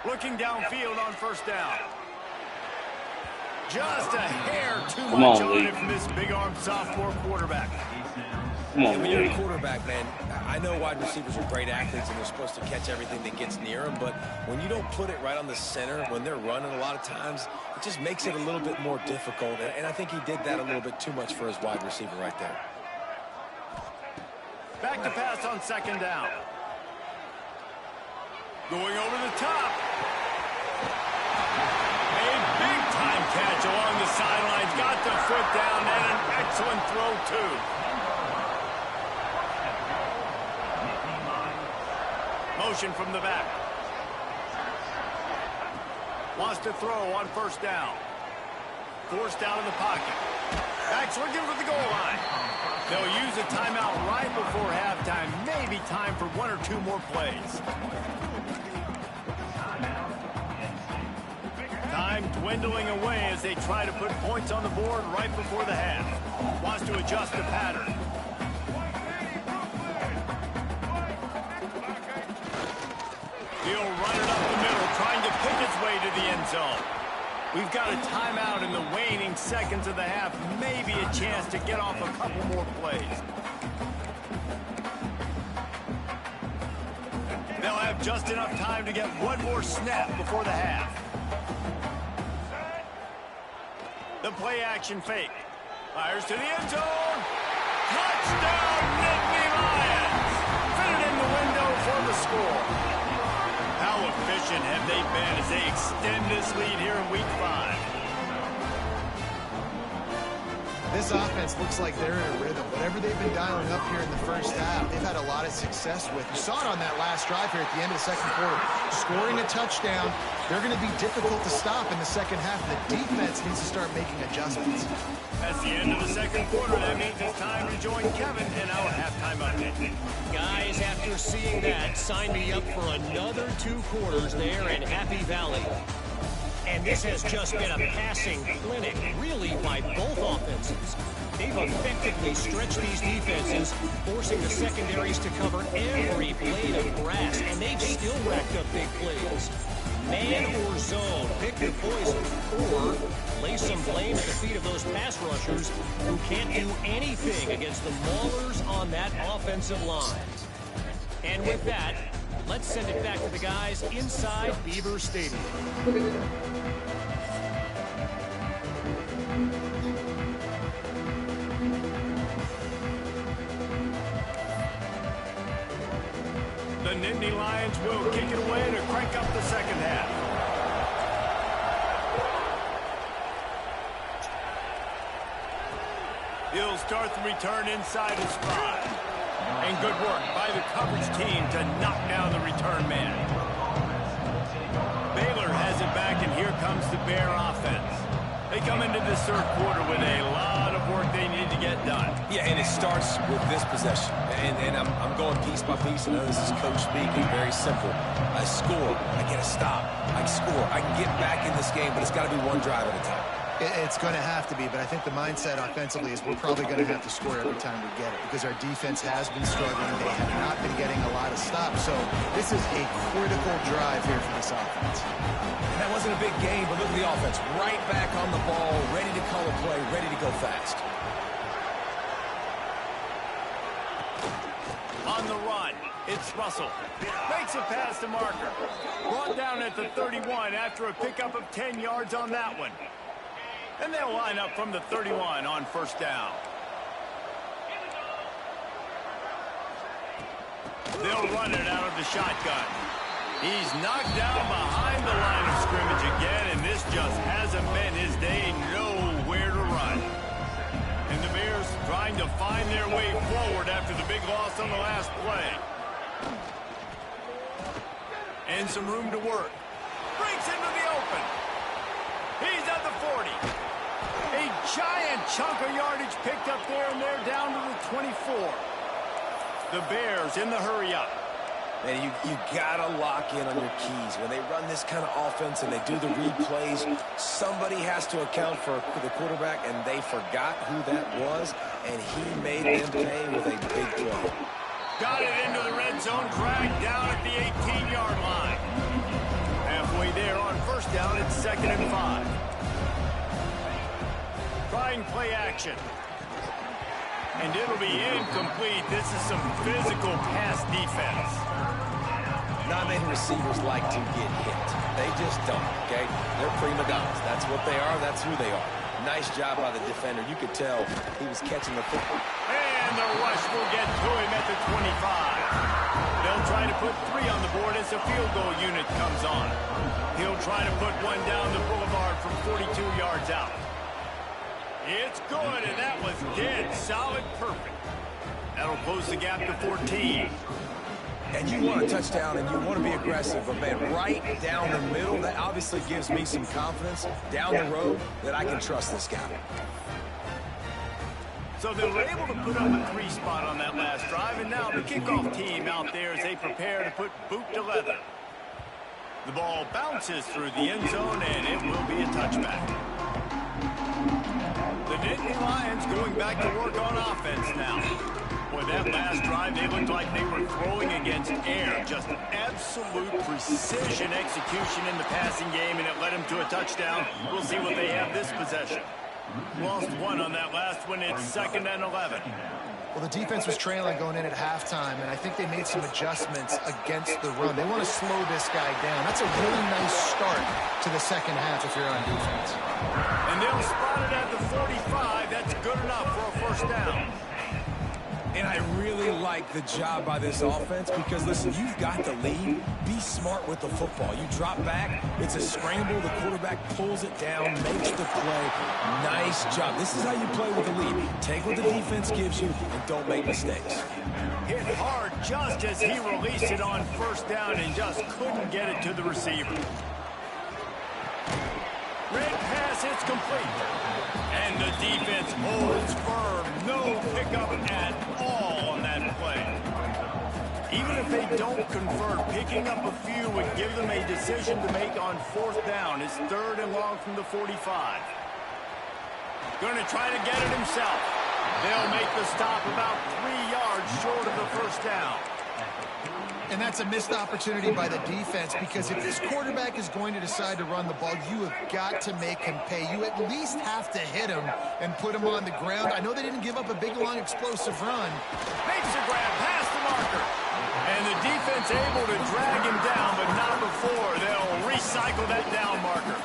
Looking downfield on 1st down. Just a hair too much on it from this big-armed sophomore quarterback. And when you're a quarterback, man, I know wide receivers are great athletes and they're supposed to catch everything that gets near them, but when you don't put it right on the center, when they're running a lot of times, it just makes it a little bit more difficult. And I think he did that a little bit too much for his wide receiver right there. Back to pass on 2nd down. Going over the top. A big-time catch along the sidelines. Got the foot down and an excellent throw, too. Motion from the back. Wants to throw on 1st down. Forced out of the pocket. Back's looking for the goal line. They'll use a timeout right before halftime. Maybe time for 1 or 2 more plays. Time dwindling away as they try to put points on the board right before the half. Wants to adjust the pattern. He'll run it up the middle, trying to pick its way to the end zone. We've got a timeout in the waning seconds of the half. Maybe a chance to get off a couple more plays. They'll have just enough time to get 1 more snap before the half. The play action fake. Fires to the end zone. Touchdown, Nittany Lions. Fit it in the window for the score. How efficient have they been as they extend this lead here in Week 5? This offense looks like they're in a rhythm. Whatever they've been dialing up here in the first half, they've had a lot of success with. You saw it on that last drive here at the end of the 2nd quarter. Scoring a touchdown, they're going to be difficult to stop in the 2nd half. The defense needs to start making adjustments. That's the end of the 2nd quarter. That means it's time to join Kevin in our halftime update. Guys, after seeing that, sign me up for another 2 quarters there in Happy Valley. And this has just been a passing clinic, really, by both offenses. They've effectively stretched these defenses, forcing the secondaries to cover every blade of grass, and they've still racked up big plays. Man or zone, pick your poison, or lay some blame at the feet of those pass rushers who can't do anything against the maulers on that offensive line. And with that, let's send it back to the guys inside Beaver Stadium. The Nittany Lions will kick it away to crank up the 2nd half. He'll start the return inside his 5. And good work by the coverage team to knock down the return man. Baylor has it back, and here comes the Bear offense. They come into this 3rd quarter with a lot of work they need to get done. Yeah, and it starts with this possession. And I'm going piece by piece. I know this is coach speaking, very simple. I score, I get a stop. I score, I can get back in this game, but it's got to be 1 drive at a time. It's going to have to be, but I think the mindset offensively is we're probably going to have to score every time we get it because our defense has been struggling. They have not been getting a lot of stops, so this is a critical drive here for this offense. And that wasn't a big game, but look at the offense. Right back on the ball, ready to call a play, ready to go fast. On the run, it's Russell. Makes a pass to Marker. Brought down at the 31 after a pickup of 10 yards on that one. And they'll line up from the 31 on first down. They'll run it out of the shotgun. He's knocked down behind the line of scrimmage again, and this just hasn't been his day. Nowhere to run. And the Bears trying to find their way forward after the big loss on the last play. And some room to work. Breaks into the open. He's at the 40. A giant chunk of yardage picked up there, and they're down to the 24. The Bears in the hurry-up. Man, you got to lock in on your keys. When they run this kind of offense and they do the read plays, somebody has to account for the quarterback, and they forgot who that was, and he made them pay with a big play. Got it into the red zone, dragged down at the 18-yard line. Halfway there on first down, it's 2nd and 5. Trying play action. And it'll be incomplete. This is some physical pass defense. Not many receivers like to get hit. They just don't, okay? They're prima donnas. That's what they are. That's who they are. Nice job by the defender. You could tell he was catching the football. And the rush will get to him at the 25. They'll try to put 3 on the board as the field goal unit comes on. He'll try to put one down the boulevard from 42 yards out. It's good, and that was dead solid perfect. That'll close the gap to 14. And you want a touchdown, and you want to be aggressive, but, man, right down the middle, that obviously gives me some confidence down the road that I can trust this guy. So they were able to put up a 3 spot on that last drive, and now the kickoff team out there as they prepare to put boot to leather. The ball bounces through the end zone, and it will be a touchback. The Nittany Lions going back to work on offense now. Boy, that last drive, they looked like they were throwing against air. Just absolute precision execution in the passing game, and it led them to a touchdown. We'll see what they have this possession. Lost 1 on that last one. It's 2nd and 11. Well, the defense was trailing going in at halftime, and I think they made some adjustments against the run. They want to slow this guy down. That's a really nice start to the second half if you're on defense. And they'll spot it at the 45. That's good enough for a first down. And I really like the job by this offense because, listen, you've got the lead. Be smart with the football. You drop back. It's a scramble. The quarterback pulls it down, makes the play. Nice job. This is how you play with the lead. Take what the defense gives you and don't make mistakes. Hit hard just as he released it on first down and just couldn't get it to the receiver. Red pass, it's complete. And the defense holds firm. No pickup at all on that play. Even if they don't convert, picking up a few would give them a decision to make on 4th down. It's 3rd and long from the 45. Going to try to get it himself. They'll make the stop about 3 yards short of the first down. And that's a missed opportunity by the defense because if this quarterback is going to decide to run the ball, you have got to make him pay. You at least have to hit him and put him on the ground. I know they didn't give up a big, long, explosive run. Makes the grab past the marker. And the defense able to drag him down, but not before. They'll recycle that down marker.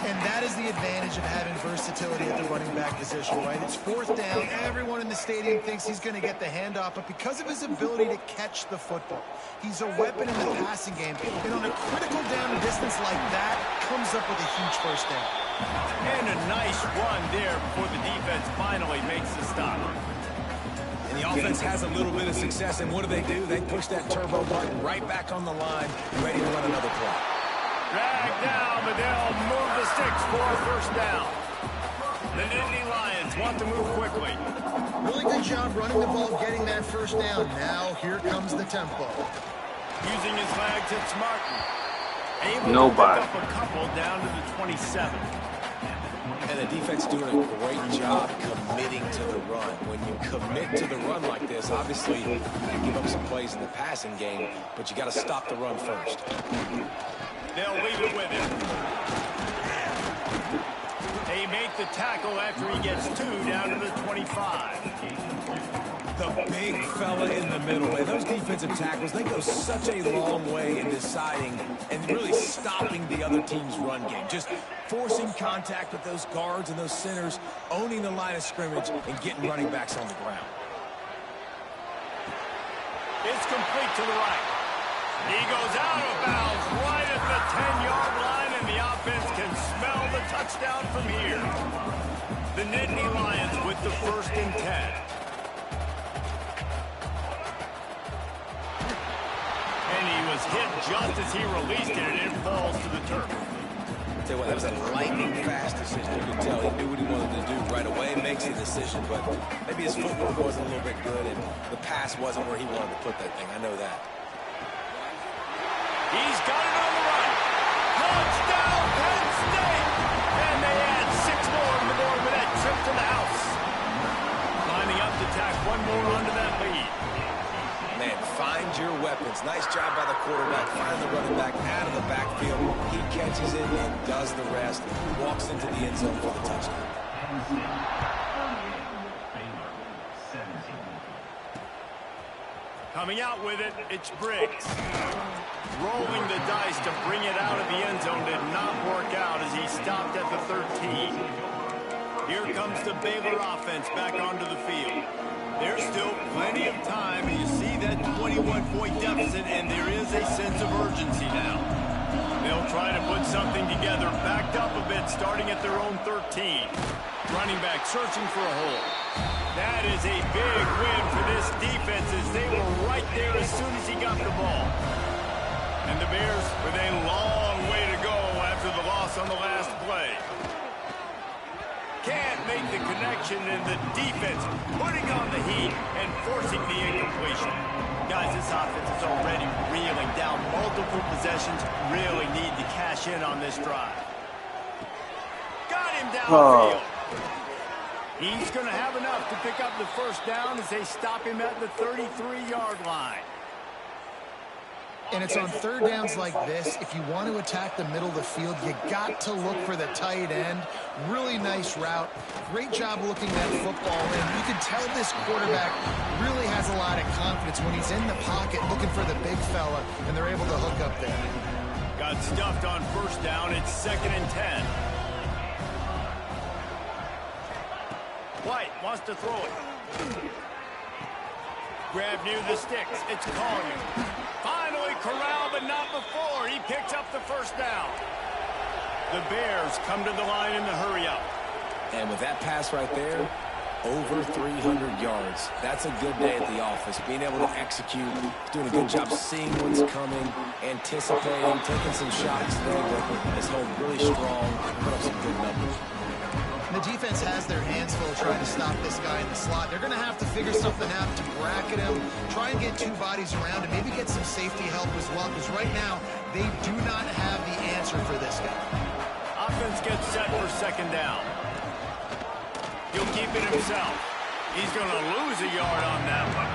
And that is the advantage of having versatility at the running back position, right? It's 4th down. Everyone in the stadium thinks he's going to get the handoff, but because of his ability to catch the football, he's a weapon in the passing game. And on a critical down and distance like that, comes up with a huge first down. And a nice run there before the defense finally makes the stop. And the offense has a little bit of success, and what do? They push that turbo button right back on the line, ready to run another play. Drag down, but they'll move the sticks for a first down. The Nittany Lions want to move quickly. Really good job running the ball, getting that first down. Now here comes the tempo. Using his legs, it's Martin. Able Nobody. to pick up a couple down to the 27. And the defense doing a great job committing to the run. When you commit to the run like this, obviously you give up some plays in the passing game, but you got to stop the run first. They'll leave it with him. They make the tackle after he gets 2 down to the 25. The big fella in the middle. And those defensive tackles, they go such a long way in deciding and really stopping the other team's run game. Just forcing contact with those guards and those centers, owning the line of scrimmage, and getting running backs on the ground. It's complete to the right. He goes out of bounds right at the 10-yard line, and the offense can smell the touchdown from here. The Nittany Lions with the 1st and 10. And he was hit just as he released it, and it falls to the turf. Tell you what, that was a lightning-fast decision. You could tell he knew what he wanted to do right away, makes the decision, but maybe his footwork wasn't a little bit good, and the pass wasn't where he wanted to put that thing. I know that. He's got it on the right. Touchdown, Penn State! And they add 6 more on the board with that trip to the house. Lining up to tack one more onto that lead. Man, find your weapons. Nice job by the quarterback. Find the running back out of the backfield. He catches it and does the rest. Walks into the end zone for the touchdown. Coming out with it, it's Briggs. Rolling the dice to bring it out of the end zone did not work out as he stopped at the 13. Here comes the Baylor offense back onto the field. There's still plenty of time, and you see that 21-point deficit, and there is a sense of urgency now. They'll try to put something together, backed up a bit, starting at their own 13. Running back searching for a hole. That is a big win for this defense as they were right there as soon as he got the ball. And the Bears with a long way to go after the loss on the last play. Can't make the connection, and the defense putting on the heat and forcing the incompletion. Guys, this offense is already reeling down multiple possessions. Really need to cash in on this drive. Got him downfield. He's going to have enough to pick up the 1st down as they stop him at the 33-yard line. And it's on 3rd downs like this. If you want to attack the middle of the field, you got to look for the tight end. Really nice route. Great job looking that football in. You can tell this quarterback really has a lot of confidence when he's in the pocket looking for the big fella, and they're able to hook up there. Got stuffed on 1st down. It's 2nd and 10. White wants to throw it. Grab near the sticks. It's Collier. Finally corralled, but not before. He picks up the 1st down. The Bears come to the line in the hurry-up. And with that pass right there, over 300 yards. That's a good day at the office. Being able to execute, doing a good job seeing what's coming, anticipating, taking some shots there, but is held really strong, put up some good numbers. The defense has their hands full trying to stop this guy in the slot. They're going to have to figure something out to bracket him, try and get 2 bodies around, and maybe get some safety help as well, because right now they do not have the answer for this guy. Offense gets set for 2nd down. He'll keep it himself. He's going to lose a yard on that one.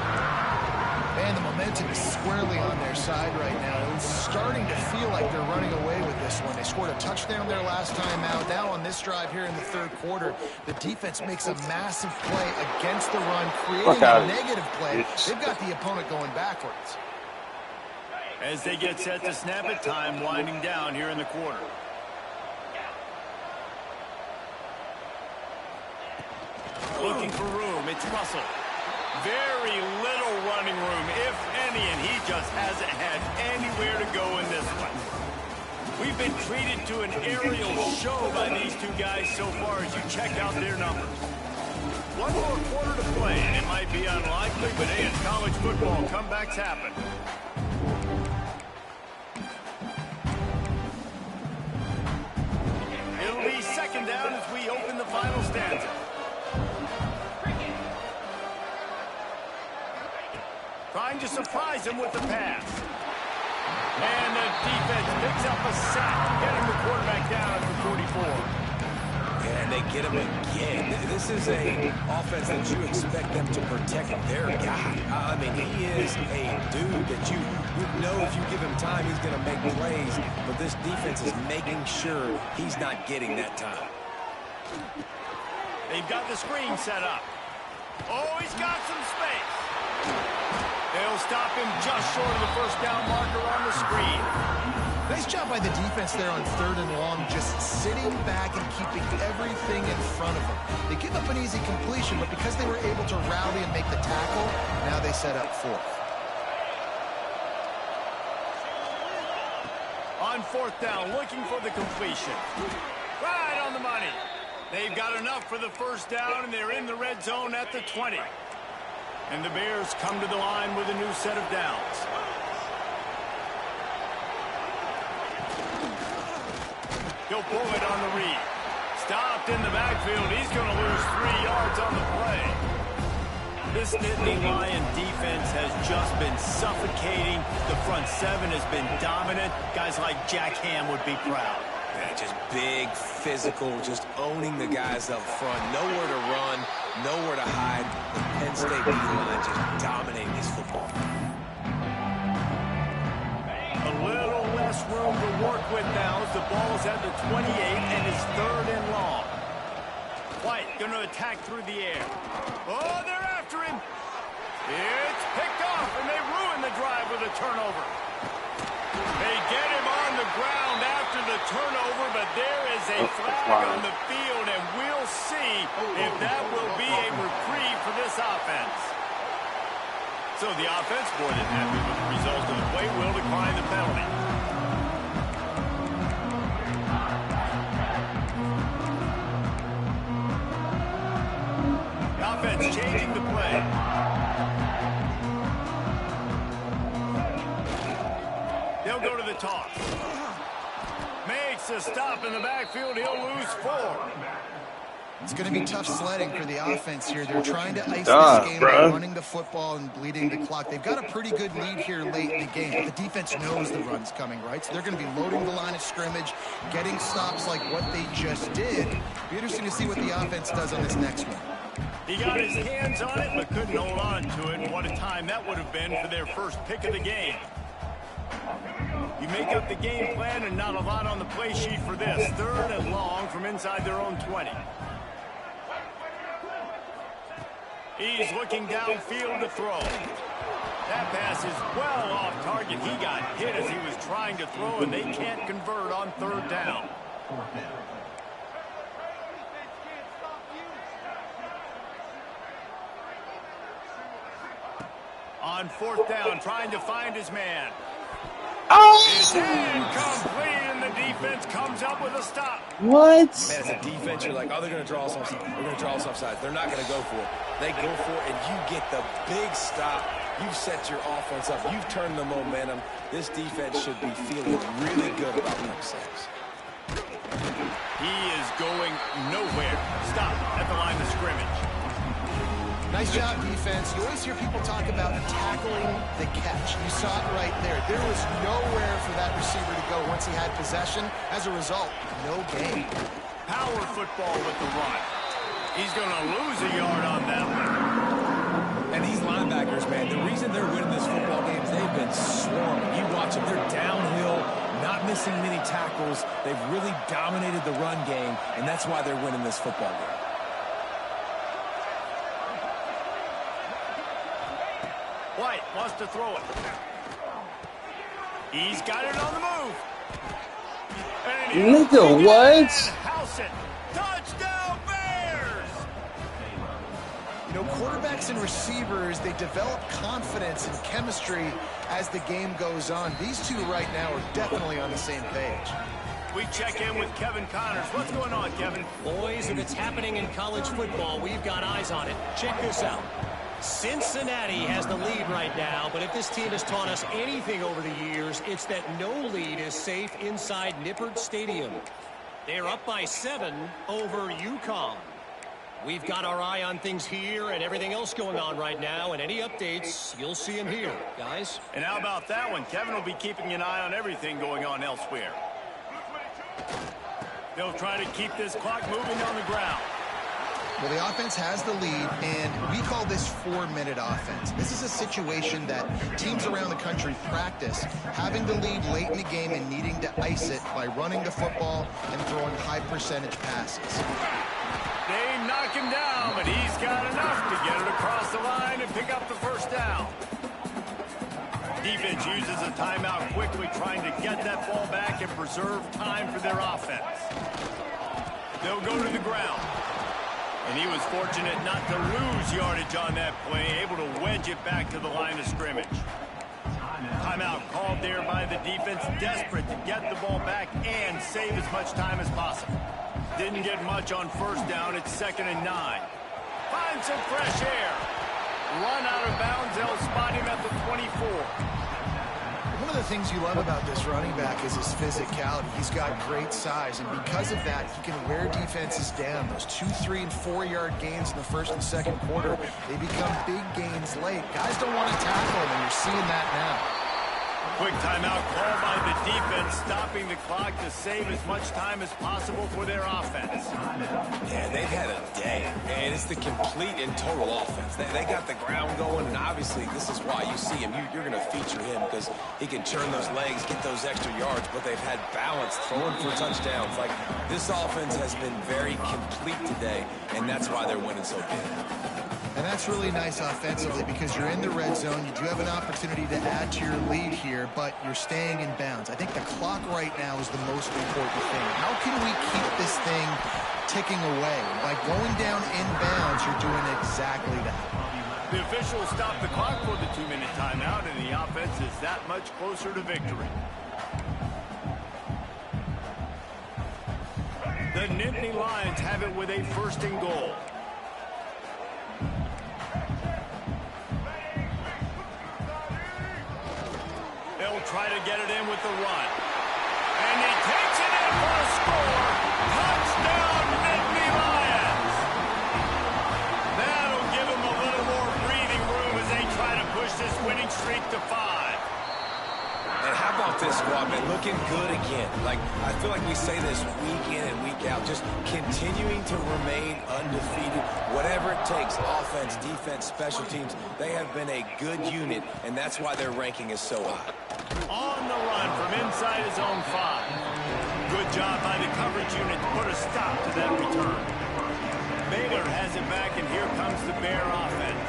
And the momentum is squarely on their side right now. It's starting to feel like they're running away with this one. They scored a touchdown their last time out. Now on this drive here in the 3rd quarter, the defense makes a massive play against the run, creating a negative play. They've got the opponent going backwards. As they get set to snap it, time winding down here in the quarter. Looking for room. It's Russell. Very little running room, if any, and he just hasn't had anywhere to go in this one. We've been treated to an aerial show by these 2 guys so far as you check out their numbers. One more quarter to play, and it might be unlikely, but hey, it's college football. Comebacks happen. It'll be 2nd down as we open the final stanza. Trying to surprise him with the pass. And the defense picks up a sack, getting the quarterback down at the 44. And they get him again. This is a offense that you expect them to protect their guy. I mean, he is a dude that you know if you give him time, he's going to make plays. But this defense is making sure he's not getting that time. They've got the screen set up. Oh, he's got some space. They'll stop him just short of the first down marker on the screen. Nice job by the defense there on 3rd and long, just sitting back and keeping everything in front of them. They give up an easy completion, but because they were able to rally and make the tackle, now they set up 4th. On 4th down, looking for the completion. Right on the money. They've got enough for the first down, and they're in the red zone at the 20. And the Bears come to the line with a new set of downs. He'll pull it on the read. Stopped in the backfield. He's going to lose 3 yards on the play. This Nittany Lion defense has just been suffocating. The front 7 has been dominant. Guys like Jack Ham would be proud. Yeah, just big, physical, just owning the guys up front. Nowhere to run, nowhere to hide. The Penn State D-line just dominating this football. A little less room to work with now as the ball's at the 28 and is 3rd and long. White going to attack through the air. Oh, they're after him. It's picked off, and they ruin the drive with a turnover. They get him on the ground after the turnover, but there is a flag on the field, and we'll see if that will be a reprieve for this offense. So the offense, more than happy with the result of the play, will decline the penalty. The offense changing the play. They'll go to the toss. Makes a stop in the backfield. He'll lose 4. It's going to be tough sledding for the offense here. They're trying to ice this game by running the football and bleeding the clock. They've got a pretty good lead here late in the game, but the defense knows the run's coming, right? So they're going to be loading the line of scrimmage, getting stops like what they just did. Be interesting to see what the offense does on this next one. He got his hands on it, but couldn't hold on to it. And what a time that would have been for their first pick of the game. You make up the game plan and not a lot on the play sheet for this. 3rd and long from inside their own 20. He's looking downfield to throw. That pass is well off target. He got hit as he was trying to throw, and they can't convert on 3rd down. On 4th down, trying to find his man. It's incomplete, and the defense comes up with a stop. What? Man, as a defense, you're like, oh, they're going to draw us offside. They're going to draw us offside. They're not going to go for it. They go for it, and you get the big stop. You've set your offense up. You've turned the momentum. This defense should be feeling really good about themselves. He is going nowhere. Stop at the line of scrimmage. Nice job, defense. You always hear people talk about tackling the catch. You saw it right there. There was nowhere for that receiver to go once he had possession. As a result, no gain. Power football with the run. He's going to lose a yard on that one. And these linebackers, man, the reason they're winning this football game is they've been swarming. You watch them. They're downhill, not missing many tackles. They've really dominated the run game, and that's why they're winning this football game. White wants to throw it. He's got it on the move. Nigga, what? House it. Touchdown, Bears! You know, quarterbacks and receivers, they develop confidence and chemistry as the game goes on. These two right now are definitely on the same page. We check in with Kevin Connors. What's going on, Kevin? Boys, if it's happening in college football, we've got eyes on it. Check this out. Cincinnati has the lead right now, but if this team has taught us anything over the years, it's that no lead is safe inside Nippert Stadium. They're up by 7 over UConn. We've got our eye on things here and everything else going on right now, and any updates, you'll see them here, guys. And how about that one? Kevin will be keeping an eye on everything going on elsewhere. They'll try to keep this clock moving on the ground. Well, the offense has the lead, and we call this 4-minute offense. This is a situation that teams around the country practice, having the lead late in the game and needing to ice it by running the football and throwing high-percentage passes. They knock him down, but he's got enough to get it across the line and pick up the first down. Defense uses a timeout quickly, trying to get that ball back and preserve time for their offense. They'll go to the ground. And he was fortunate not to lose yardage on that play, able to wedge it back to the line of scrimmage. Timeout called there by the defense, desperate to get the ball back and save as much time as possible. Didn't get much on first down. It's 2nd and 9. Find some fresh air. Run out of bounds. They'll spot him at the 24. One of the things you love about this running back is his physicality. He's got great size, and because of that, he can wear defenses down. Those 2-, 3-, and 4-yard gains in the first and second quarter, they become big gains late. Guys don't want to tackle him, and you're seeing that now. Quick timeout called by the defense, stopping the clock to save as much time as possible for their offense. Yeah, they've had a day, and it's the complete and total offense. They got the ground going, and obviously this is why you see him. You're going to feature him because he can churn those legs, get those extra yards, but they've had balance, throwing for touchdowns. Like, this offense has been very complete today, and that's why they're winning so big. And that's really nice offensively because you're in the red zone. You do have an opportunity to add to your lead here, but you're staying in bounds. I think the clock right now is the most important thing. How can we keep this thing ticking away? By going down in bounds, you're doing exactly that. The officials stopped the clock for the 2-minute timeout, and the offense is that much closer to victory. The Nittany Lions have it with a 1st and goal. They'll try to get it in with the run. And he takes it in for a score. Touchdown, Nittany Lions. That'll give them a little more breathing room as they try to push this winning streak to 5. And how about this squad, man? Looking good again. Like, I feel like we say this week in and week out, just continuing to remain undefeated. Whatever it takes, offense, defense, special teams, they have been a good unit, and that's why their ranking is so high. On the run from inside his own 5. Good job by the coverage unit to put a stop to that return. Baylor has it back, and here comes the Bear offense.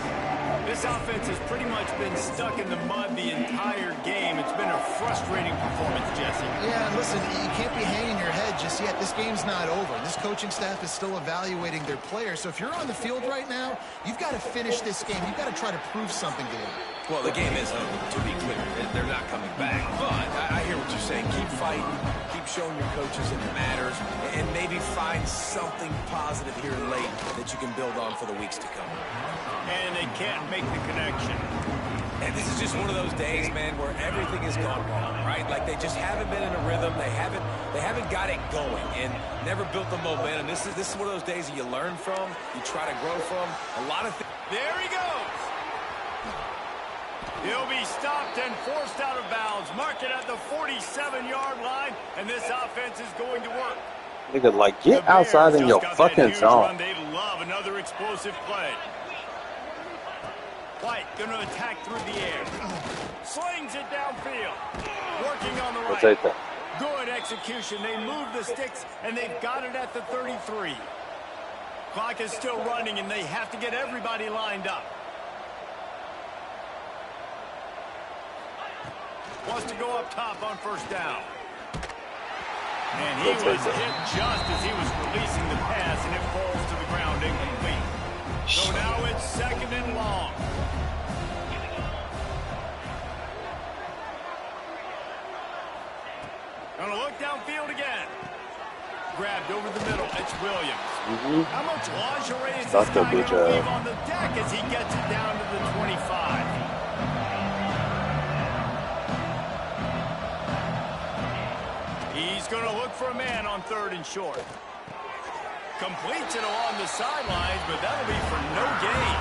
This offense has pretty much been stuck in the mud the entire game. It's been a frustrating performance, Jesse. Yeah, and listen, you can't be hanging your head just yet. This game's not over. This coaching staff is still evaluating their players. So if you're on the field right now, you've got to finish this game. You've got to try to prove something to them. Well, the game is over, to be clear. They're not coming back. But I hear what you're saying. Keep fighting. Keep showing your coaches it matters. And maybe find something positive here late that you can build on for the weeks to come. And they can't make the connection. And this is just one of those days, man, where everything has gone wrong, right? Like, they just haven't been in a rhythm. They haven't got it going and never built the momentum. This is one of those days that you learn from, you try to grow from. A lot of things. There he goes. He'll be stopped and forced out of bounds. Mark it at the 47-yard line, and this offense is going to work. Nigga, like, get outside in your fucking zone. They love another explosive play. White going to attack through the air. Slings it downfield. Working on the right. Take that. Good execution. They move the sticks, and they've got it at the 33. Clock is still running, and they have to get everybody lined up. Wants to go up top on first down. And he was hit just as he was releasing the pass, and it falls to the ground incomplete. So now it's 2nd and long. Gonna look downfield again. Grabbed over the middle. It's Williams. How much lingerie is this guy going to leave on the deck as he gets it down to the 25? He's going to look for a man on 3rd and short. Completes it along the sidelines, but that'll be for no gain.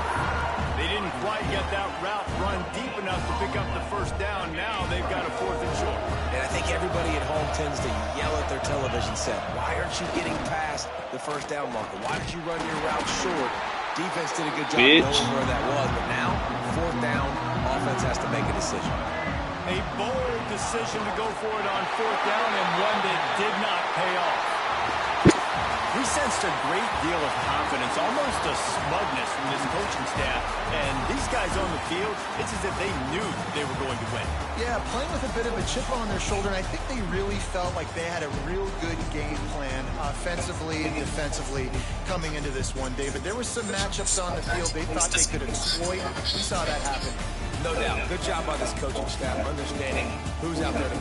They didn't quite get that route run deep enough to pick up the first down. Now they've got a 4th and short. And I think everybody at home tends to yell at their television set. Why aren't you getting past the first down marker? Why did you run your route short? Defense did a good job knowing where that was, but now 4th down, offense has to make a decision. A bold decision to go for it on 4th down, and one that did not pay off. We sensed a great deal of confidence, almost a smugness from this coaching staff. And these guys on the field, it's as if they knew they were going to win. Yeah, playing with a bit of a chip on their shoulder, and I think they really felt like they had a real good game plan offensively and defensively coming into this one, David. There were some matchups on the field they thought they could exploit. We saw that happen. No doubt. Good job by this coaching staff understanding who's out there to